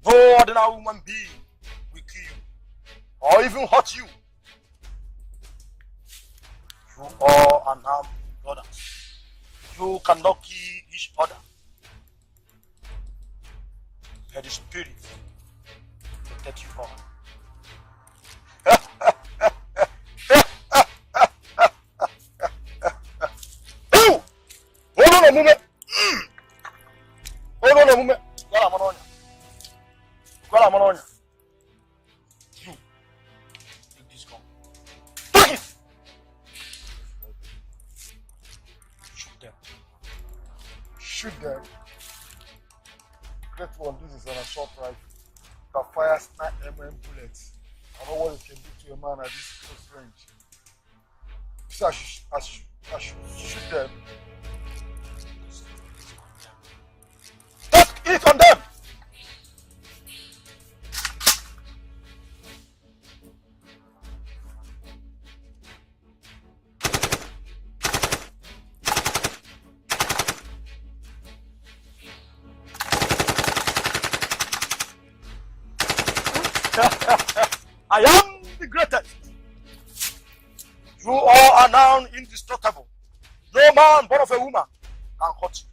No ordinary human being will kill you or even hurt you. You all are now brothers. You cannot kill each other. Let the spirit protect you all. Hold on a moment. Hold on a moment. You take this gun. Take it. Shoot them. Shoot them. Great one, this is an assault rifle that fires 9mm bullets. I know what it can do to a man at this close range. So I should shoot them. Eat on them. I am the greatest. You all are now indestructible. No man born of a woman can hurt you.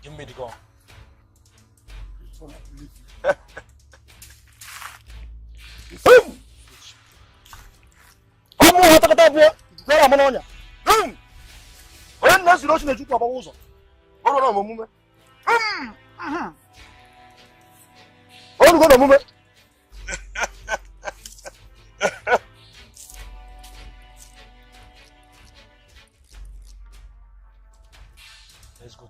Give me the gun. Boom! Come on, take that boy. Tell him on ya. Boom! When next you don't see the Papa Wozo. Hold on, Mume. Hold on, Mume. Let's go.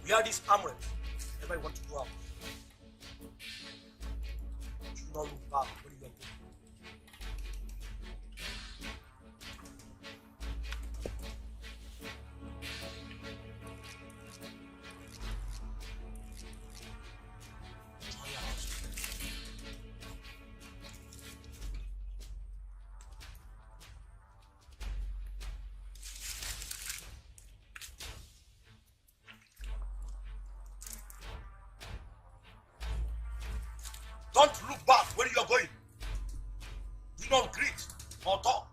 Wear this armor whenever you want to go out. Do not look back when you are going. Don't look back where you are going. Do not greet or talk.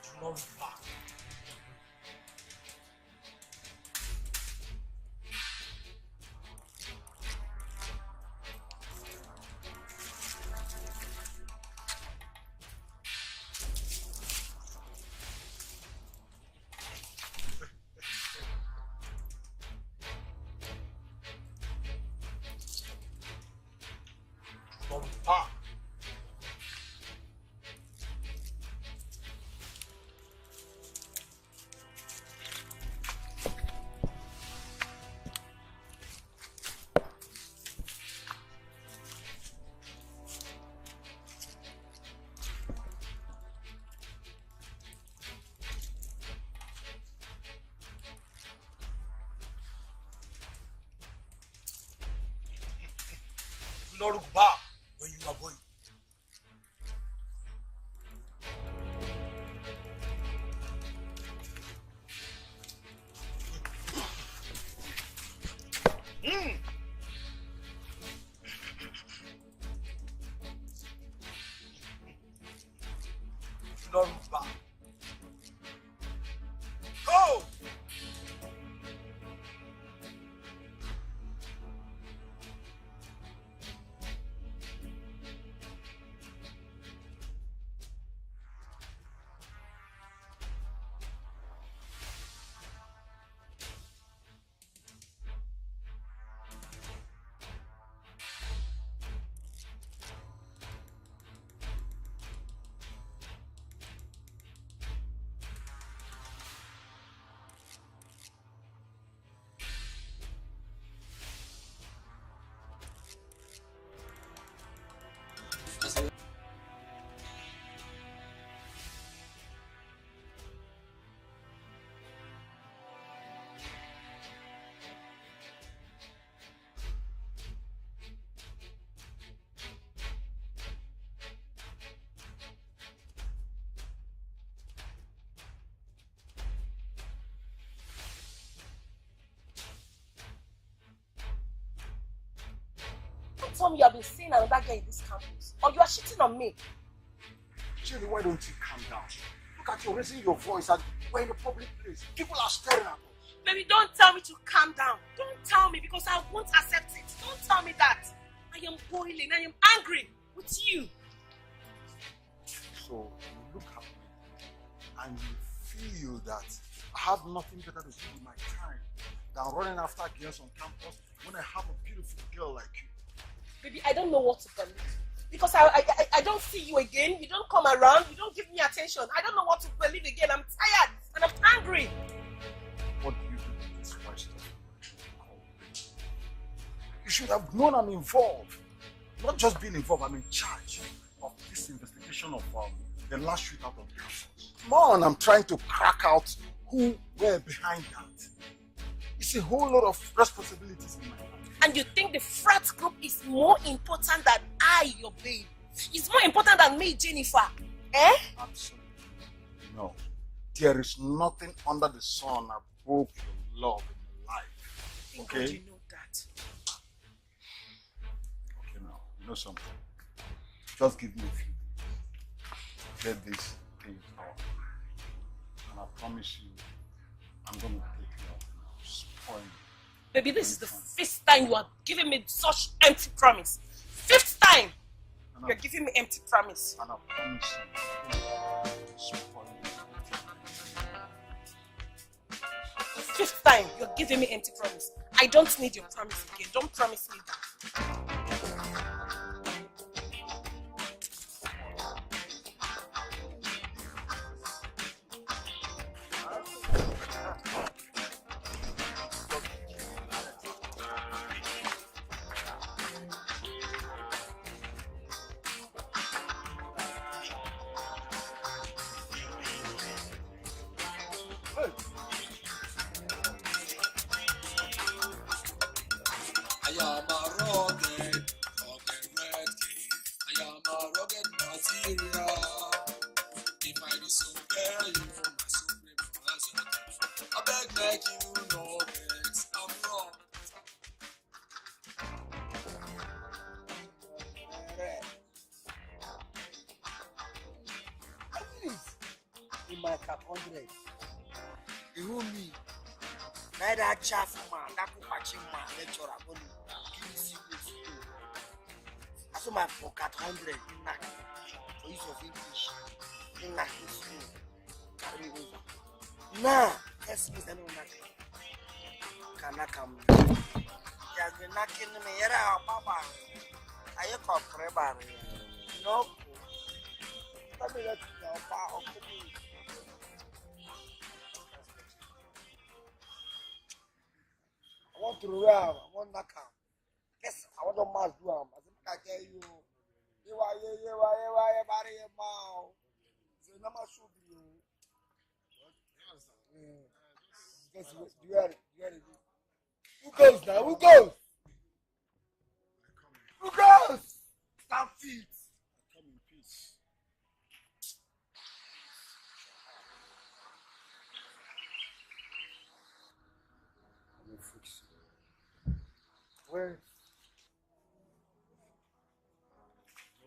Do not look back. Do not look back when you are going. Do not look back. Go! tell me you have been seeing another girl in this campus? Or you are cheating on me? Jenny, why don't you calm down? Look at you raising your voice and we're in a public place. People are staring at us. Baby, don't tell me to calm down. Don't tell me because I won't accept it. Don't tell me that. I am boiling. I am angry with you. So you look at me and you feel that I have nothing better to do with my time than running after girls on campus when I have a beautiful girl like you. Baby, I don't know what to believe. Because I don't see you again. You don't come around. You don't give me attention. I don't know what to believe again. I'm tired and I'm angry. What do you do with this question? You should have known I'm involved. Not just being involved, I'm in charge of this investigation of the last shootout on campus. Come on, I'm trying to crack out who were behind that. It's a whole lot of responsibilities in my life. And you think the frat group is more important than I, your babe? It's more important than me, Jennifer. Eh? Absolutely. No. There is nothing under the sun above your love in life. Thank Okay? God you know that. Okay, now, you know something? Just give me a few days. Get this thing out. And I promise you, I'm going to take it out now. Spoil it. Baby, this is the fifth time you are giving me such empty promise. Fifth time! You're giving me empty promise. And I promise you, spoil it. Fifth time you're giving me empty promise. I don't need your promise again. Don't promise me that. Also my pocket 100 in that for use of English in that school. Carry me over. Nah, yes, Miss Anona. Can I come? Yes, been knocking me here, Papa. I call Creba. No, let me let you know. I want to roll. I want to come. Yes, I want to mass do. I tell you, you are body mouth. So no more should be you. Guess you are it. Who goes now? Who goes? Who goes? Stand feet. Come in peace. I'm a fix. Where?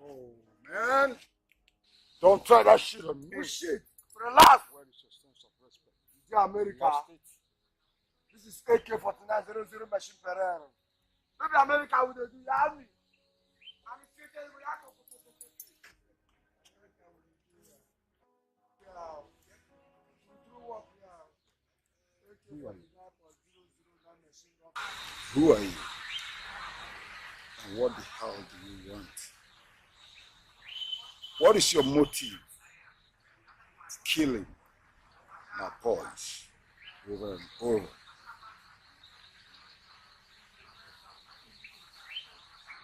Oh, man. Don't try that shit on me. Oh, shit. Relax. Where is your sense of respect? Yeah, America. Lost it. This is AK49 machine Pereira. Maybe America would do that. Who are you? And what the hell do you want? What is your motive? Killing my boys over and over.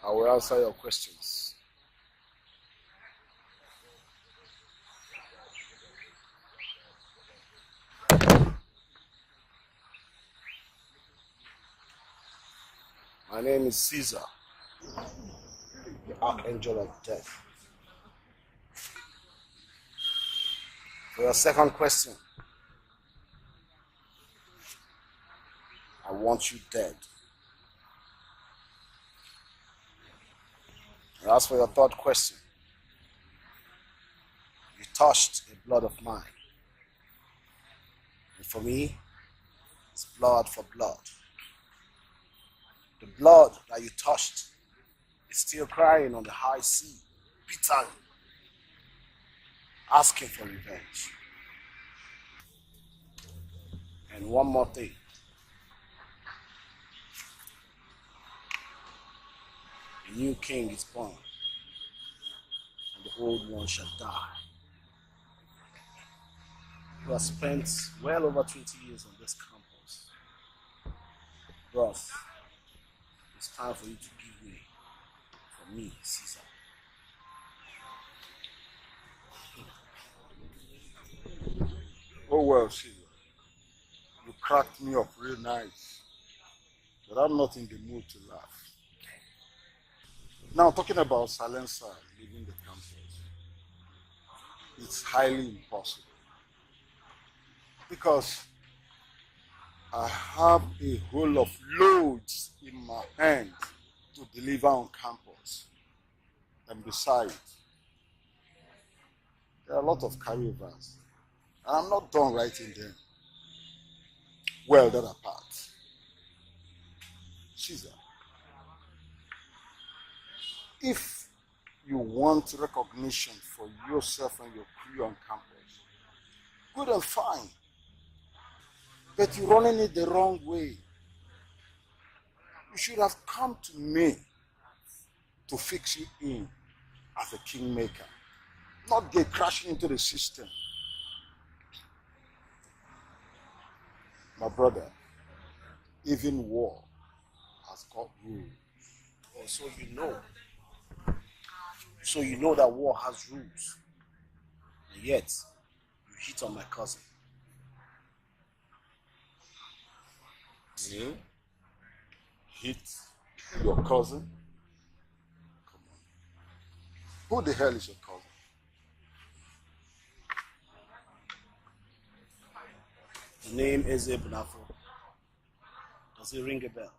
I will answer your questions. My name is Caesar, the Archangel of Death. For your second question, I want you dead. As for your third question, you touched a blood of mine. And for me, it's blood for blood. The blood that you touched is still crying on the high sea, bitterly, asking for revenge. And one more thing. A new king is born, and the old one shall die. You have spent well over 20 years on this campus. Bros, it's time for you to give way for me, Caesar. Oh well, Caesar. You cracked me up real nice. But I'm not in the mood to laugh. Now, talking about Silencer leaving the campus, it's highly impossible. Because I have a whole of loads in my hand to deliver on campus. And besides, there are a lot of carryovers. And I'm not done writing them. Well, that apart. Caesar, if you want recognition for yourself and your crew on campus, good and fine. But you're running it the wrong way. You should have come to me to fix you in as a kingmaker, not get crashing into the system. My brother, even war has got rules. Oh, so you know. So you know that war has rules. And yet, you hit on my cousin. You hit your cousin? Come on. Who the hell is your cousin? The name is Ehumadu. Does it ring a bell?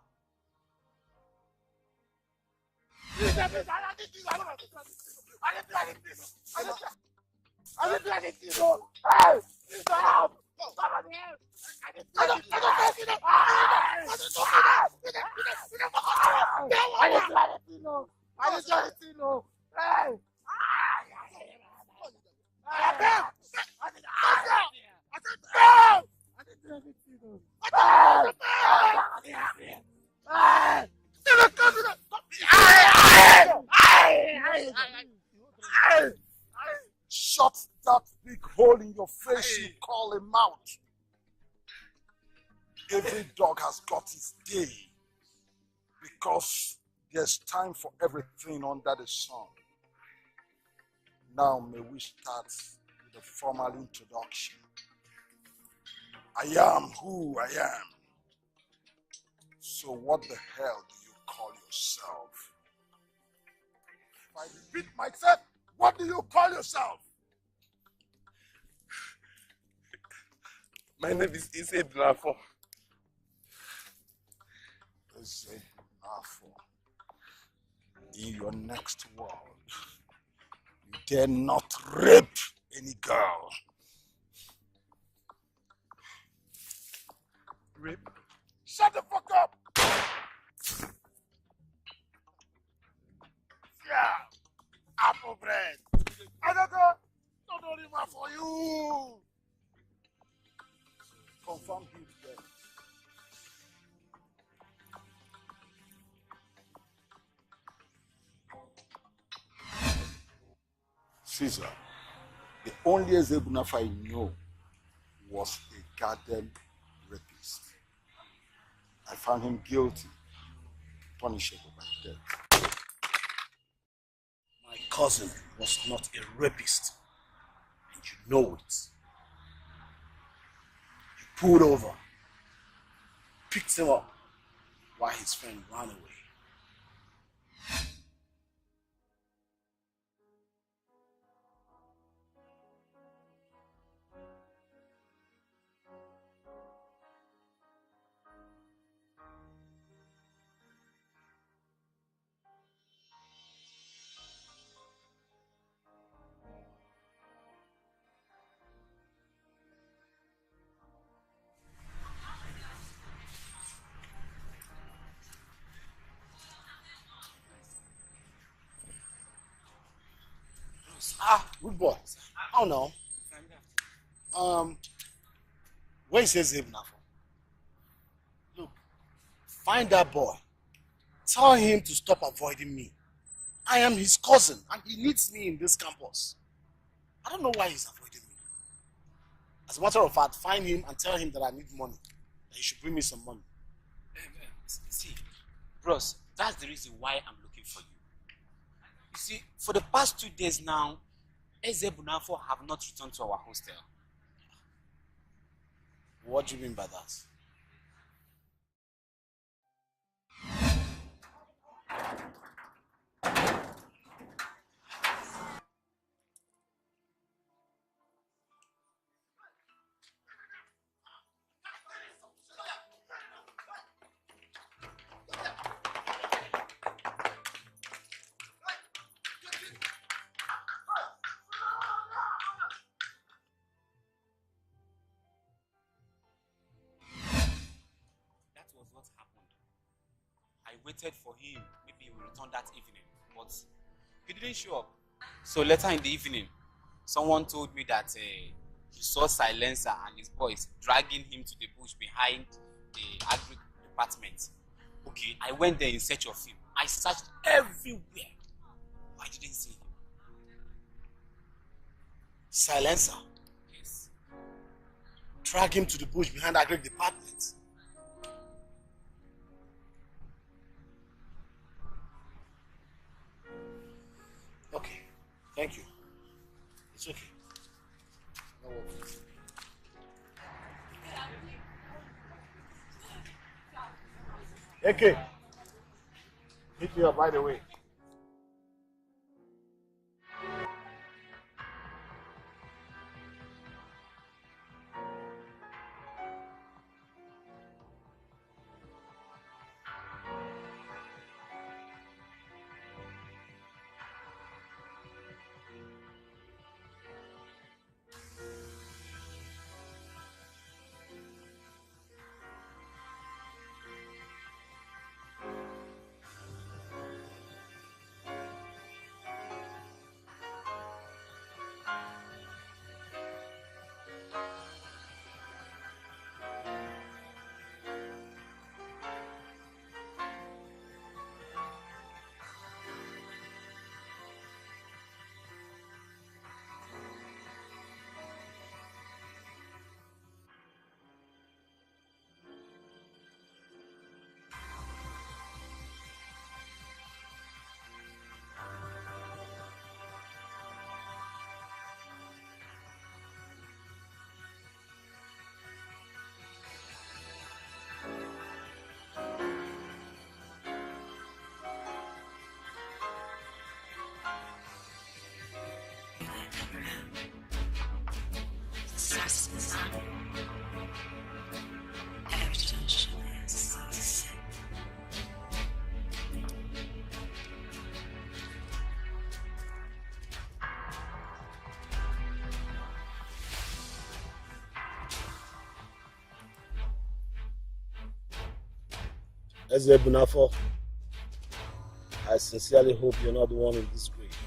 Shut that big hole in your face you call a mouth. Every dog has got its day because there's time for everything under the sun. Now may we start with a formal introduction. I am who I am. So what the hell do you call yourself? If I repeat myself, what do you call yourself? My name is Ehumadu. In your next world, you dare not rape any girl. Rape? Shut the fuck up! Yeah, apple bread. I don't know. No rima for you. Confirm him then. Caesar, the only Ehumadu I know was a goddamn rapist. I found him guilty, punishable by death. My cousin was not a rapist, and you know it. You pulled over, picked him up while his friend ran away. Good boy. I don't know. Where is his now? Look, find that boy. Tell him to stop avoiding me. I am his cousin and he needs me in this campus. I don't know why he's avoiding me. As a matter of fact, find him and tell him that I need money. That he should bring me some money. See, bros, that's the reason why I'm looking for you. You see, for the past 2 days now, Ehumadu have not returned to our hostel. What do you mean by that? What happened. I waited for him, maybe he will return that evening, but he didn't show up. So later in the evening, someone told me that he saw Silencer and his boys dragging him to the bush behind the agri department. Okay, I went there in search of him. I searched everywhere. I didn't see him. Silencer? Yes. Drag him to the bush behind the agri department? Okay, thank you. It's okay. No worries. AK, hit me up right away. Ehumadu, I sincerely hope you're not the one in this grave.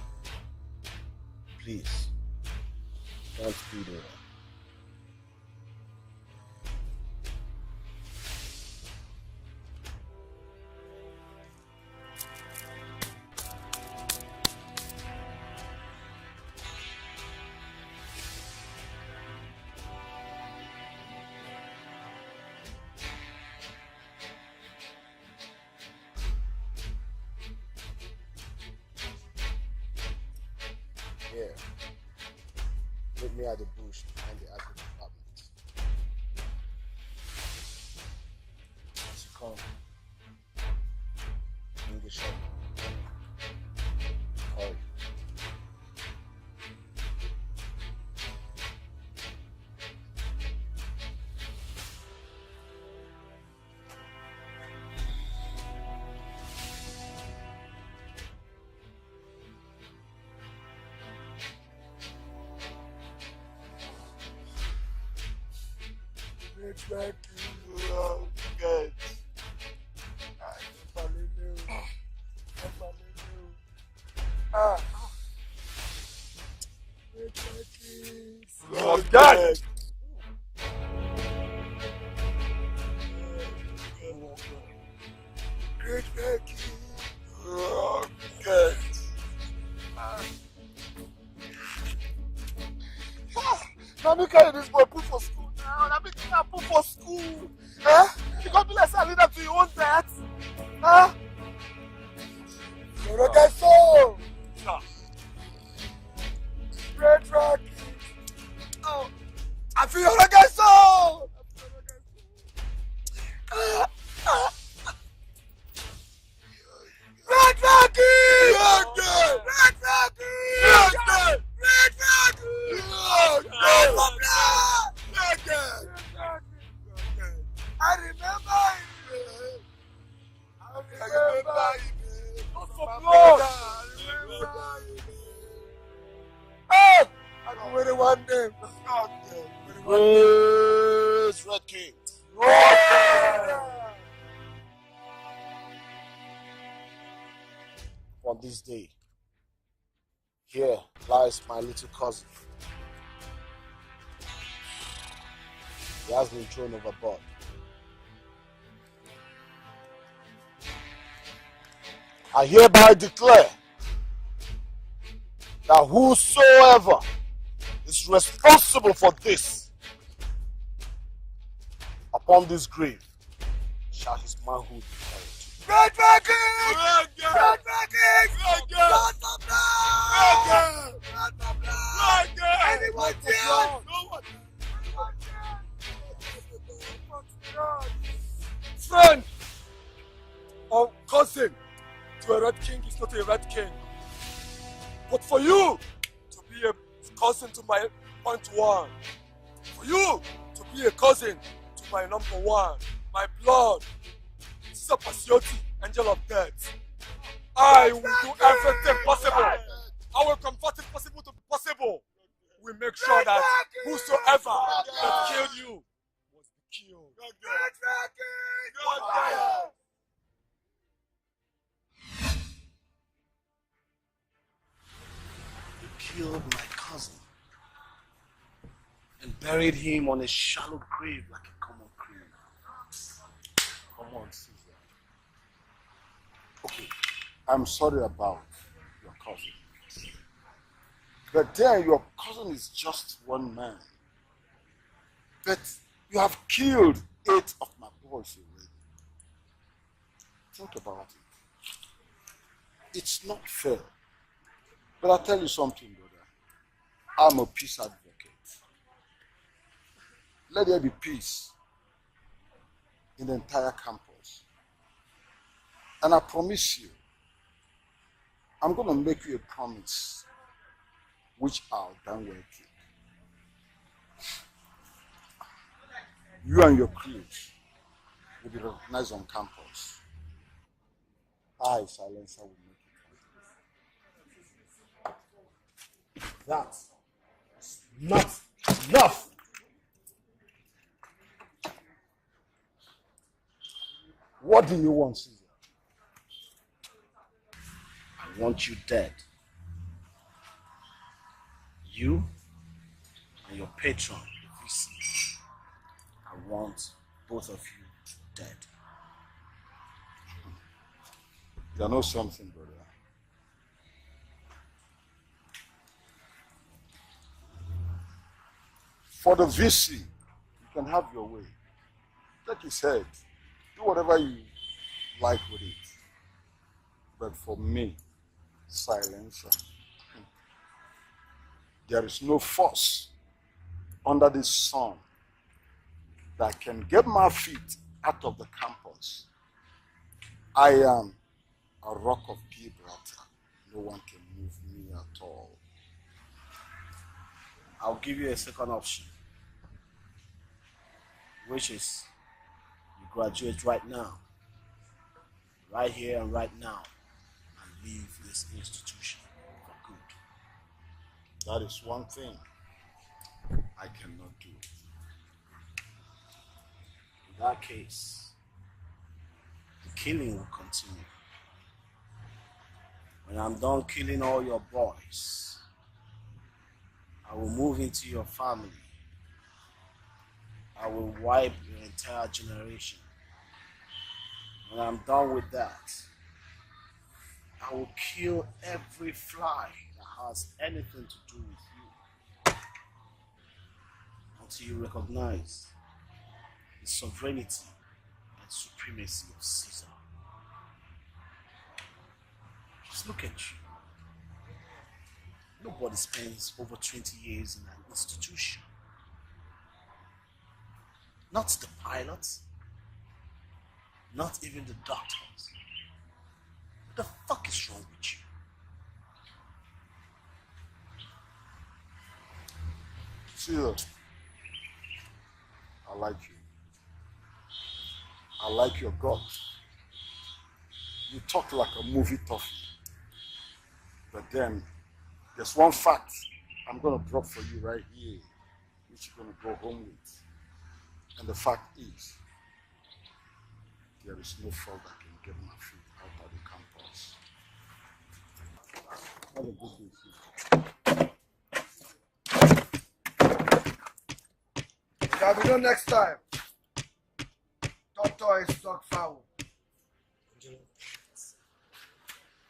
Please, don't be the one. Here, meet me at the bush behind the agri department. As you come, in the shop. Hurry. Thank you, Lord. Good. dead. Great Becky. Dead. Now me carry this boy put for school now. Now me can't put for school. Eh? You got to let us lead up to your own death. Huh? You're not so. Great Becky. Oh, I feel you're not so. Red Rocky! Red Rocky! Red Rocky! I remember you. I remember you. Not for blood. Oh! I don't really want them. Where's Red King? On this day, here lies my little cousin. He has been thrown overboard. I hereby declare that whosoever is responsible for this, upon this grave, shall his manhood be carried. Red Rocky! Red Rocky! God for blood! God for blood! Anyone dead? No one. Friend or cousin to a Red King is not a Red King. But for you to be a cousin to my point one, for you to be a cousin to my number one, my blood, Sister Pasioti, angel of death, I will do everything possible. I will convert it possible to possible. We make sure that whosoever that killed you was killed. You killed my cousin and buried him on a shallow grave like a common criminal. Come on, Caesar. Okay, I'm sorry about your cousin. But then your cousin is just one man. But you have killed 8 of my boys already. Think about it. It's not fair. But I'll tell you something, brother. I'm a peace advocate. Let there be peace in the entire campus. And I promise you, I'm going to make you a promise which I'll damn well keep. You and your crews will be recognized on campus. I, Silencer, will make it. That's not enough. What do you want, Caesar? I want you dead. You and your patron, the VC. I want both of you dead. You know something, brother? For the VC, you can have your way. Take his head. Do whatever you like with it. But for me, Silencer, there is no force under the sun that can get my feet out of the campus. I am a rock of Gibraltar. No one can move me at all. I'll give you a second option, which is you graduate right now, right here and right now, and leave this institution for good. That is one thing I cannot do. In that case, the killing will continue. When I'm done killing all your boys, I will move into your family I will wipe your entire generation. When I'm done with that, I will kill every fly that has anything to do with you until you recognize the sovereignty and supremacy of Caesar. Just look at you. Nobody spends over 20 years in an institution. Not the pilots, not even the doctors. What the fuck is wrong with you? See, I like you. I like your guts. You talk like a movie tough. But then, there's one fact I'm going to drop for you right here, which you're going to go home with. And the fact is, there is no frog that can get my feet out of the campus. Have a good day. Shall we know next time? Tortoise talk foul.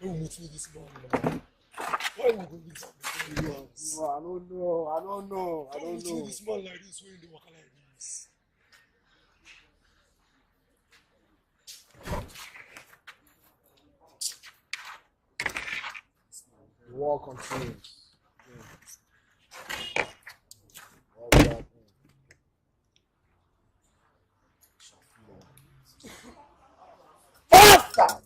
Who meet me this morning? Why we go meet up before you? No, I don't know. Why meet me this morning like this when they walk like this? The war continues. Bastard!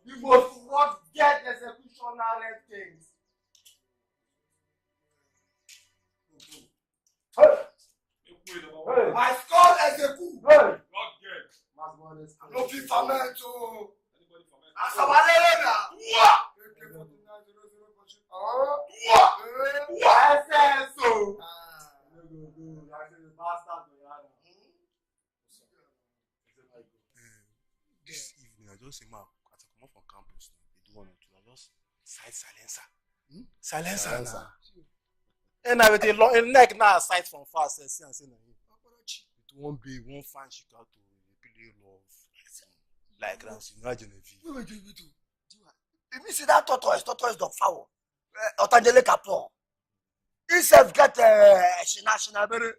The most rugged executioner things. Hey. My skull execute. Hey. No be ferment o. Asabalere na. SSO. This evening, I just see my as I come up from campus. They do one or two. I just sight silencer. Silencer. And I with a neck now sight from far. Say and say na him. It won't be one fan she got to play love like Ramsey. Imagine if you. If you see that tortoise dog foul. Otangele Capon. He self get shina bere.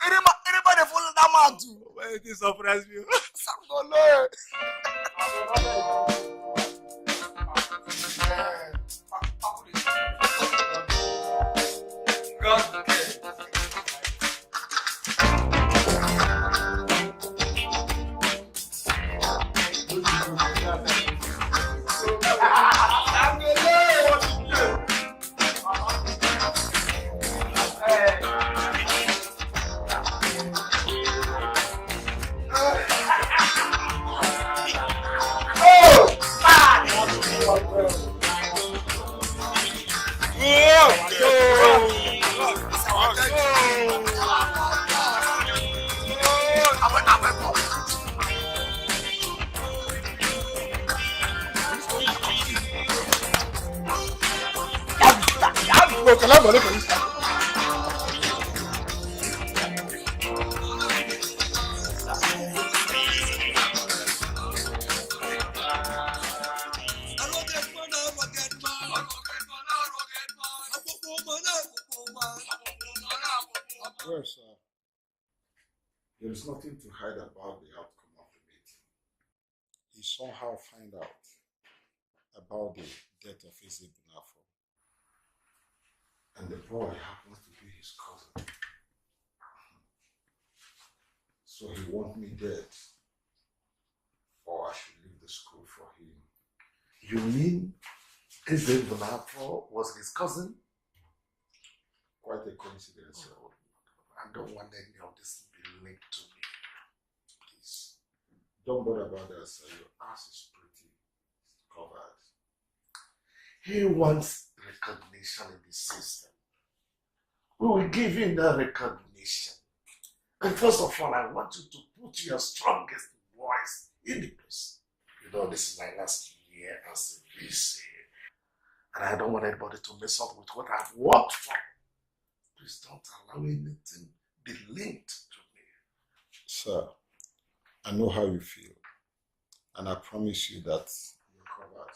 Everybody follow that man too. Why did you surprise me? Sangolo. There is nothing to hide about the outcome of the meeting. He somehow find out about the death of Ehumadu. And the boy happens to be his cousin. So he wants me dead, or I should leave the school for him. You mean Ehumadu was his cousin? Quite a coincidence. Oh, I don't want any of this to be linked to me. Please. Don't bother about that, sir. Your ass is pretty covered. He wants recognition in the system. We will give him that recognition. And first of all, I want you to put your strongest voice in the place. You know, this is my last year as a VC. And I don't want anybody to mess up with what I've worked for. Please don't allow anything be linked to me. Sir, I know how you feel. And I promise you that you're covered.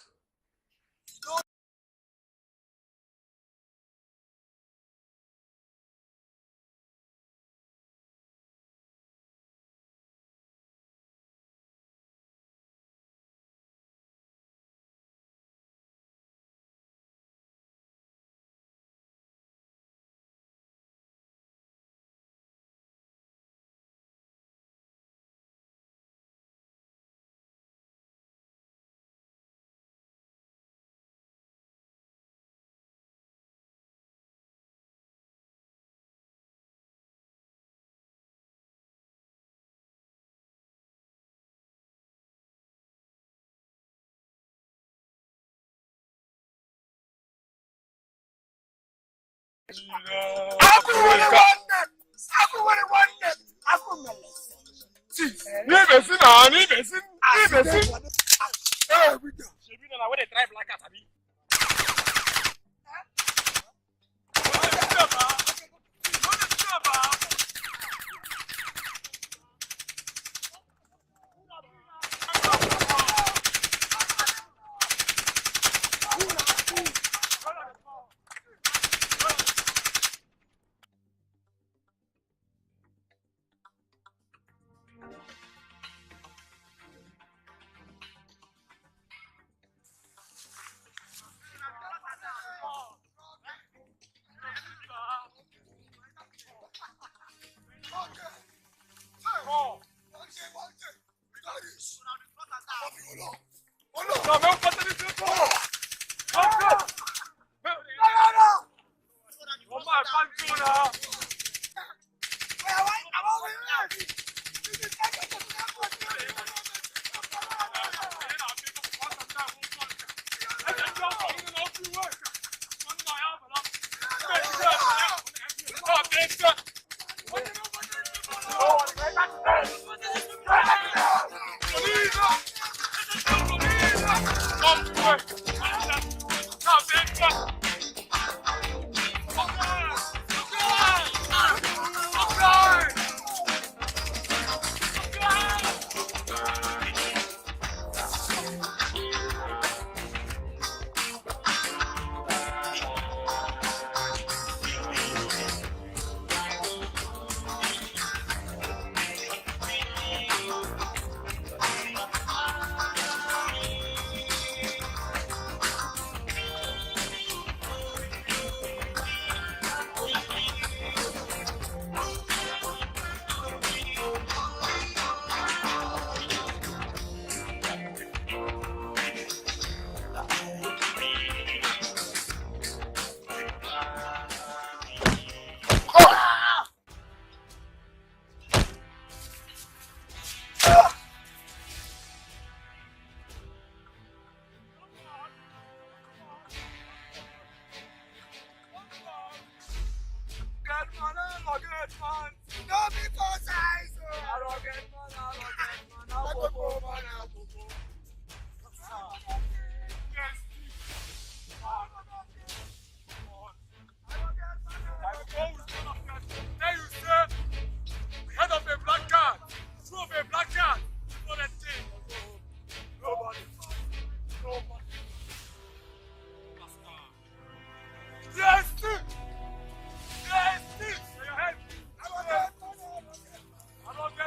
I don't get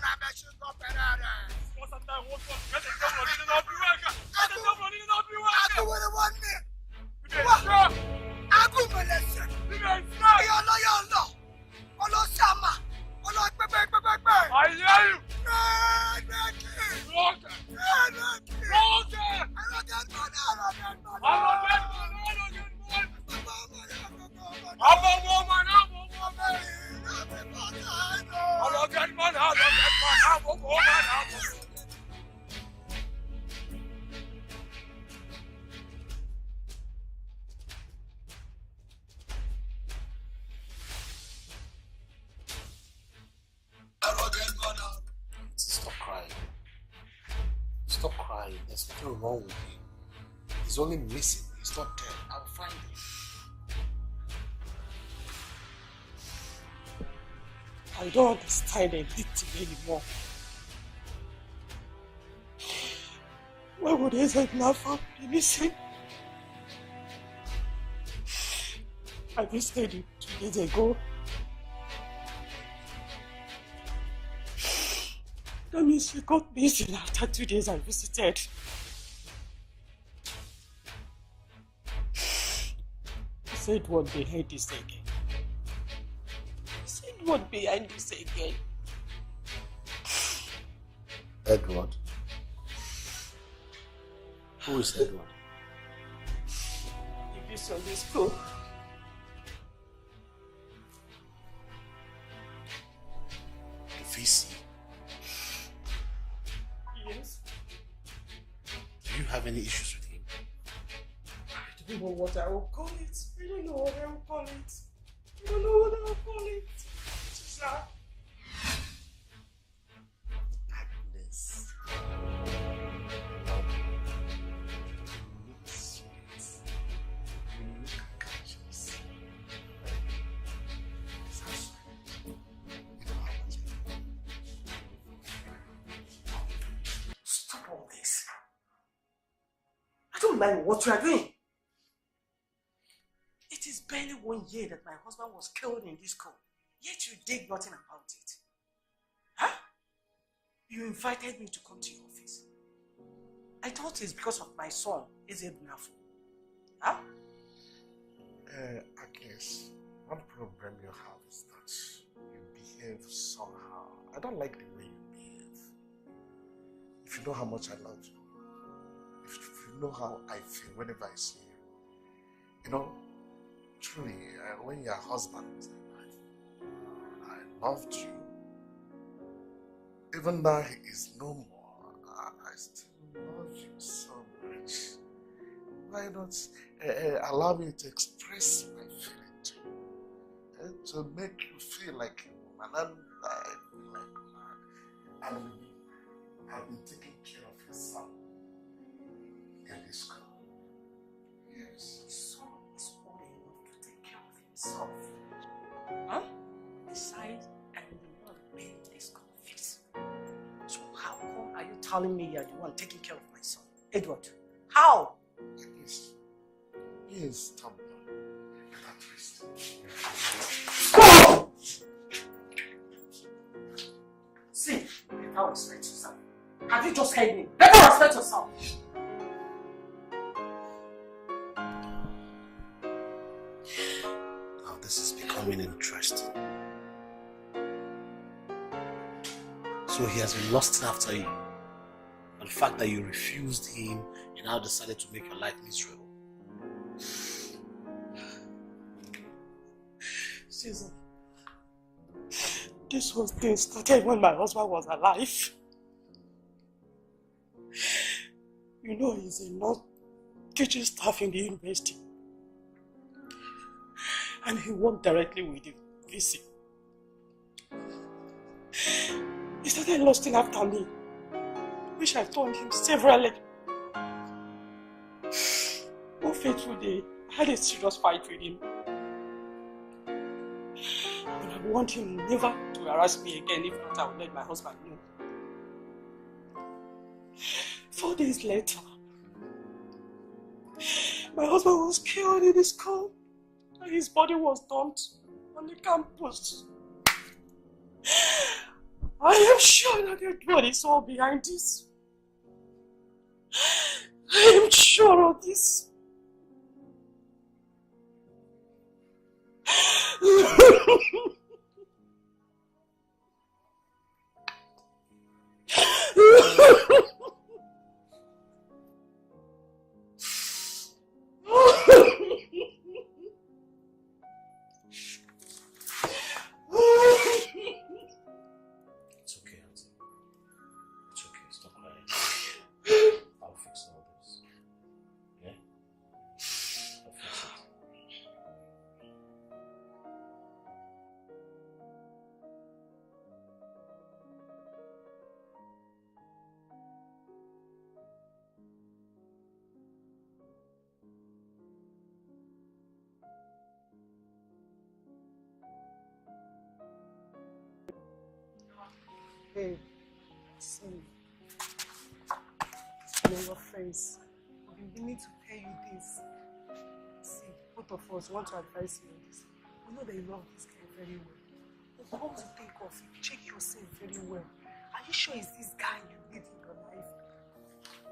na machine gun Perere. Aku wele wanne. Aku melese. Yolo. Olo sama. Olo pepe. I hear you. Stop crying. There's nothing wrong with him. He's only missing. He's not dead. I'll find him. I don't understand anything anymore. Why would I say never be missing? I visited you 2 days ago. That means you got missing after 2 days I visited. You said what behind this again? What behind this again? Edward. Who is Edward? If you saw this school. The VC. Yes. Do you have any issues with him? I don't know what I will call it. I don't know what I will call it. I don't know what I will call it. Agnes. Stop all this. I don't mind what you are doing. It is barely 1 year that my husband was killed in this school. Yet you did nothing about it. Huh? You invited me to come to your office. I thought it's because of my son, Ehumadu. Huh? Agnes, one problem you have is that you behave somehow. I don't like the way you behave. If you know how much I love you, if you know how I feel whenever I see you, truly, when your husband was alive, I loved you. Even though he is no more, I still love you so much. Why not allow me to express my feeling to you? To make you feel like a woman and I feel like a man. And I've been taking care of your son in this school. Yes. Son is old enough to take care of himself. Huh? Besides, I'm the one paying this school fees. So how come are you telling me you're the one taking care of my son? Edward, how? Yes, stop now. At least. See, better respect yourself. Have you just heard me? Better respect yourself. Now this is becoming interesting. So he has been lusting after you. And the fact that you refused him and now decided to make your life miserable. Susan, this whole thing started when my husband was alive. You know he's a non-teaching staff in the university. And he worked directly with the VC. He started lusting after me, which I told him severally. One fateful day, I had a serious fight with him. And I want him never to harass me again, if not I will let my husband know. 4 days later, my husband was killed in his car and his body was dumped on the campus. I am sure that your God is all behind this. I am sure of this. It's okay, Auntie. It's okay. Stop crying. I'll fix all this. Yeah? I'll fix it. Hey, see, we're your friends. We've been meaning to pay you this. See, both of us want to advise you on this. We know that you love this guy very well. But come to think of it, check yourself very well. Are you sure it's this guy you need in your life?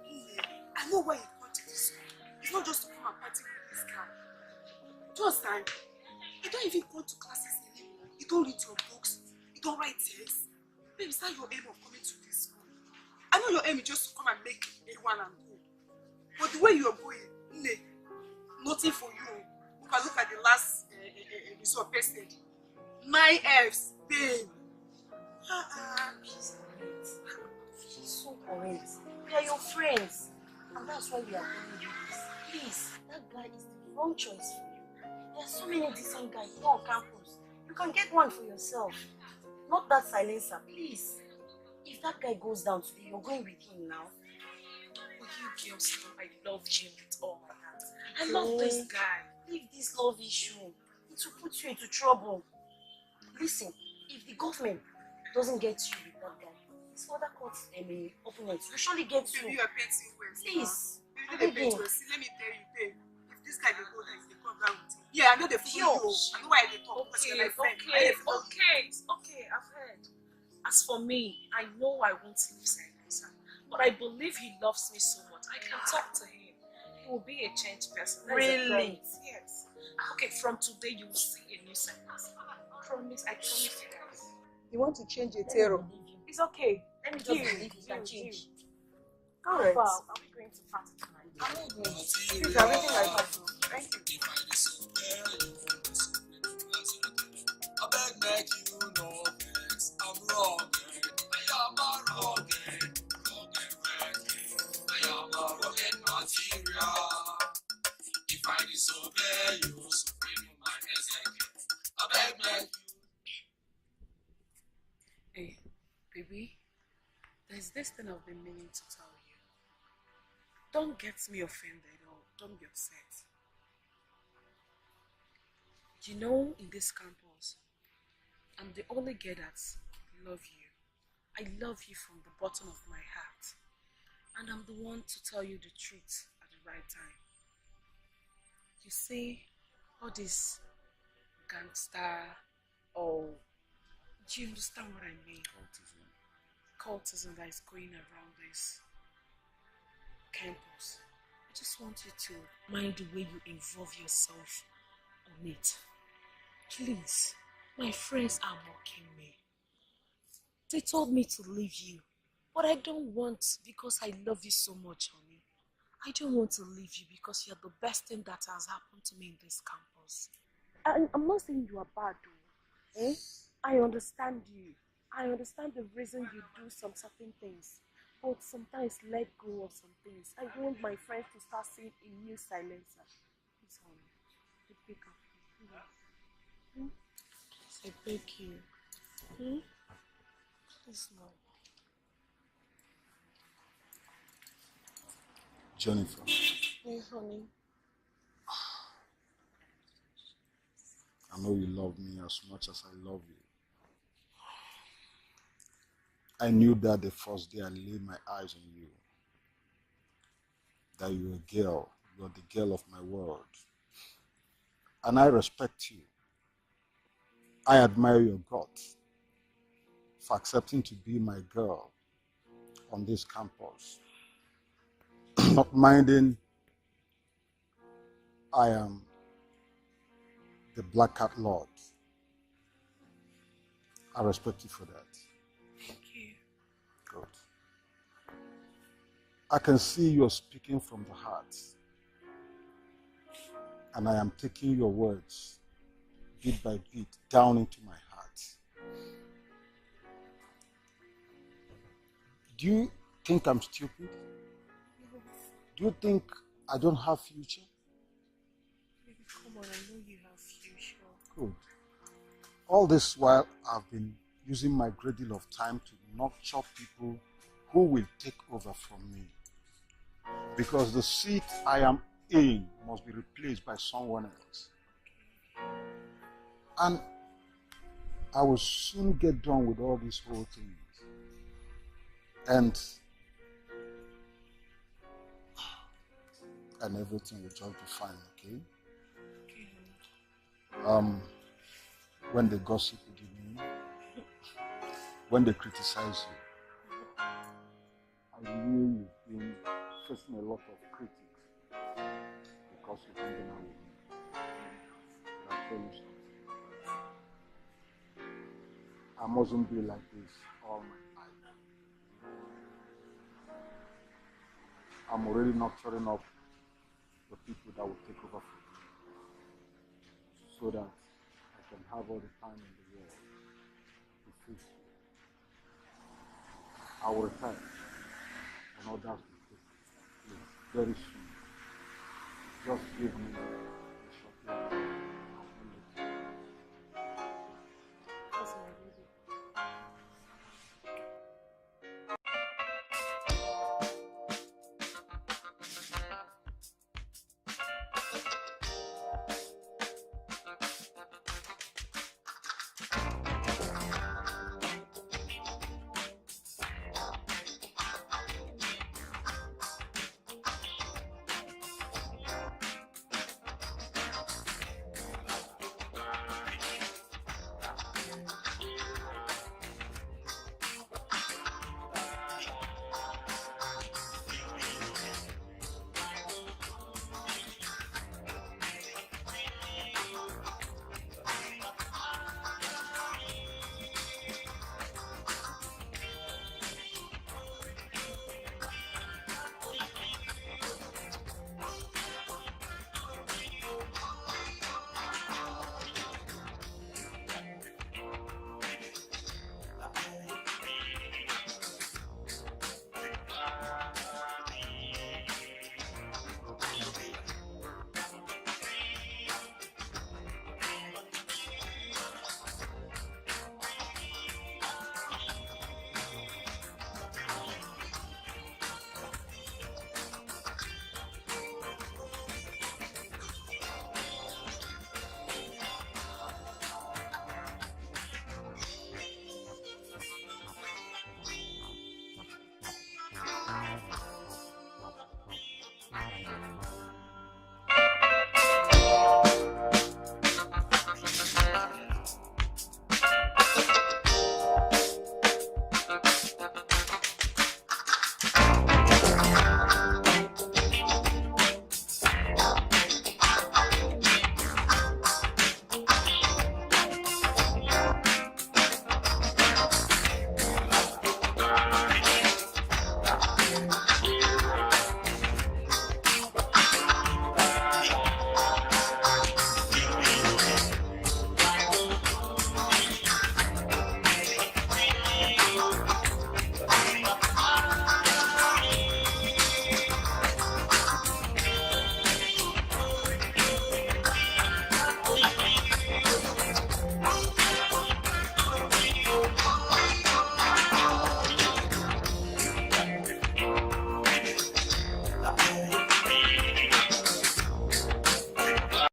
Yeah, I know why you want to this school. It's not just to come and party with this guy. Just time, you don't even go to classes anymore. You don't read your books. You don't write tests. Babe, is that your aim of coming to this school? I know your aim is just to come and make A1 and go. But the way you are going, nothing for you. You can look at the last result pasted. 9 Fs, babe. She's correct. She's so correct. We are your friends. And that's why we are telling you this. Please, that guy is the wrong choice for you. There are so many decent guys here on campus. You can get one for yourself. Not that silencer, please. If that guy goes down today, you're going with him now. But you girls know I love Jim with all my heart. I love this guy. Leave this love issue. It will put you into trouble. Listen, if the government doesn't get you with that guy, his other courts opponents will surely get you. Baby, you are painting well. Please. Baby, let me tell you, babe. If this guy will go down, they come down with him. Yeah, I know they follow you. I know why they talk. Okay, I've heard. As for me, I know I won't leave Silencer, but I believe he loves me so much. I can talk to him. He will be a changed person. Really? Yes. Okay, from today you will see a new Silencer. I promise you guys. You want to change a terror? It's okay. Let me just believe you can change. Alright. Are we going to party tonight? Please, I'm reading my passport. Thank you. I beg, make you know vex. I'm rugged. I am a rugged rugged. I am a rugged material. If I disobey you, supreme my execute. I beg, make you. Hey, baby, there's this thing I've been meaning to tell you. Don't get me offended or don't be upset. You know, in this campus, I'm the only girl that love you. I love you from the bottom of my heart. And I'm the one to tell you the truth at the right time. You see, all this gangster, or do you understand what I mean? Cultism that is going around this campus. I just want you to mind the way you involve yourself on it. Please, my friends are mocking me. They told me to leave you, but I don't want, because I love you so much, honey. I don't want to leave you because you're the best thing that has happened to me in this campus. I'm not saying you are bad, though. Eh? I understand you. I understand the reason you do some certain things, but sometimes let go of some things. I want my friends to start seeing a new Silencer. Please, honey, pick up. I beg you. Please, no. Jennifer. Hey, honey. I know you love me as much as I love you. I knew that the first day I laid my eyes on you. That you're a girl. You're the girl of my world. And I respect you. I admire your guts. for accepting to be my girl on this campus. Not minding I am the Black Cat Lord. I respect you for that. Thank you. Good. I can see you're speaking from the heart. And I am taking your words bit by bit down into my heart. Do you think I'm stupid? No. Do you think I don't have future? Baby, come on, I know you have future. Good. All this while, I've been using my great deal of time to nurture people who will take over from me. Because the seat I am in must be replaced by someone else. And I will soon get done with all these whole things. And everything will just be fine, okay? When they gossip with me, when they criticize you, I knew you've been facing a lot of critics because you're hanging out with me. But I'll tell you something. I mustn't be like this all my life. I'm already nurturing up the people that will take over from me so that I can have all the time in the world to face you. I will retire and others will take it, please, very soon. Just give me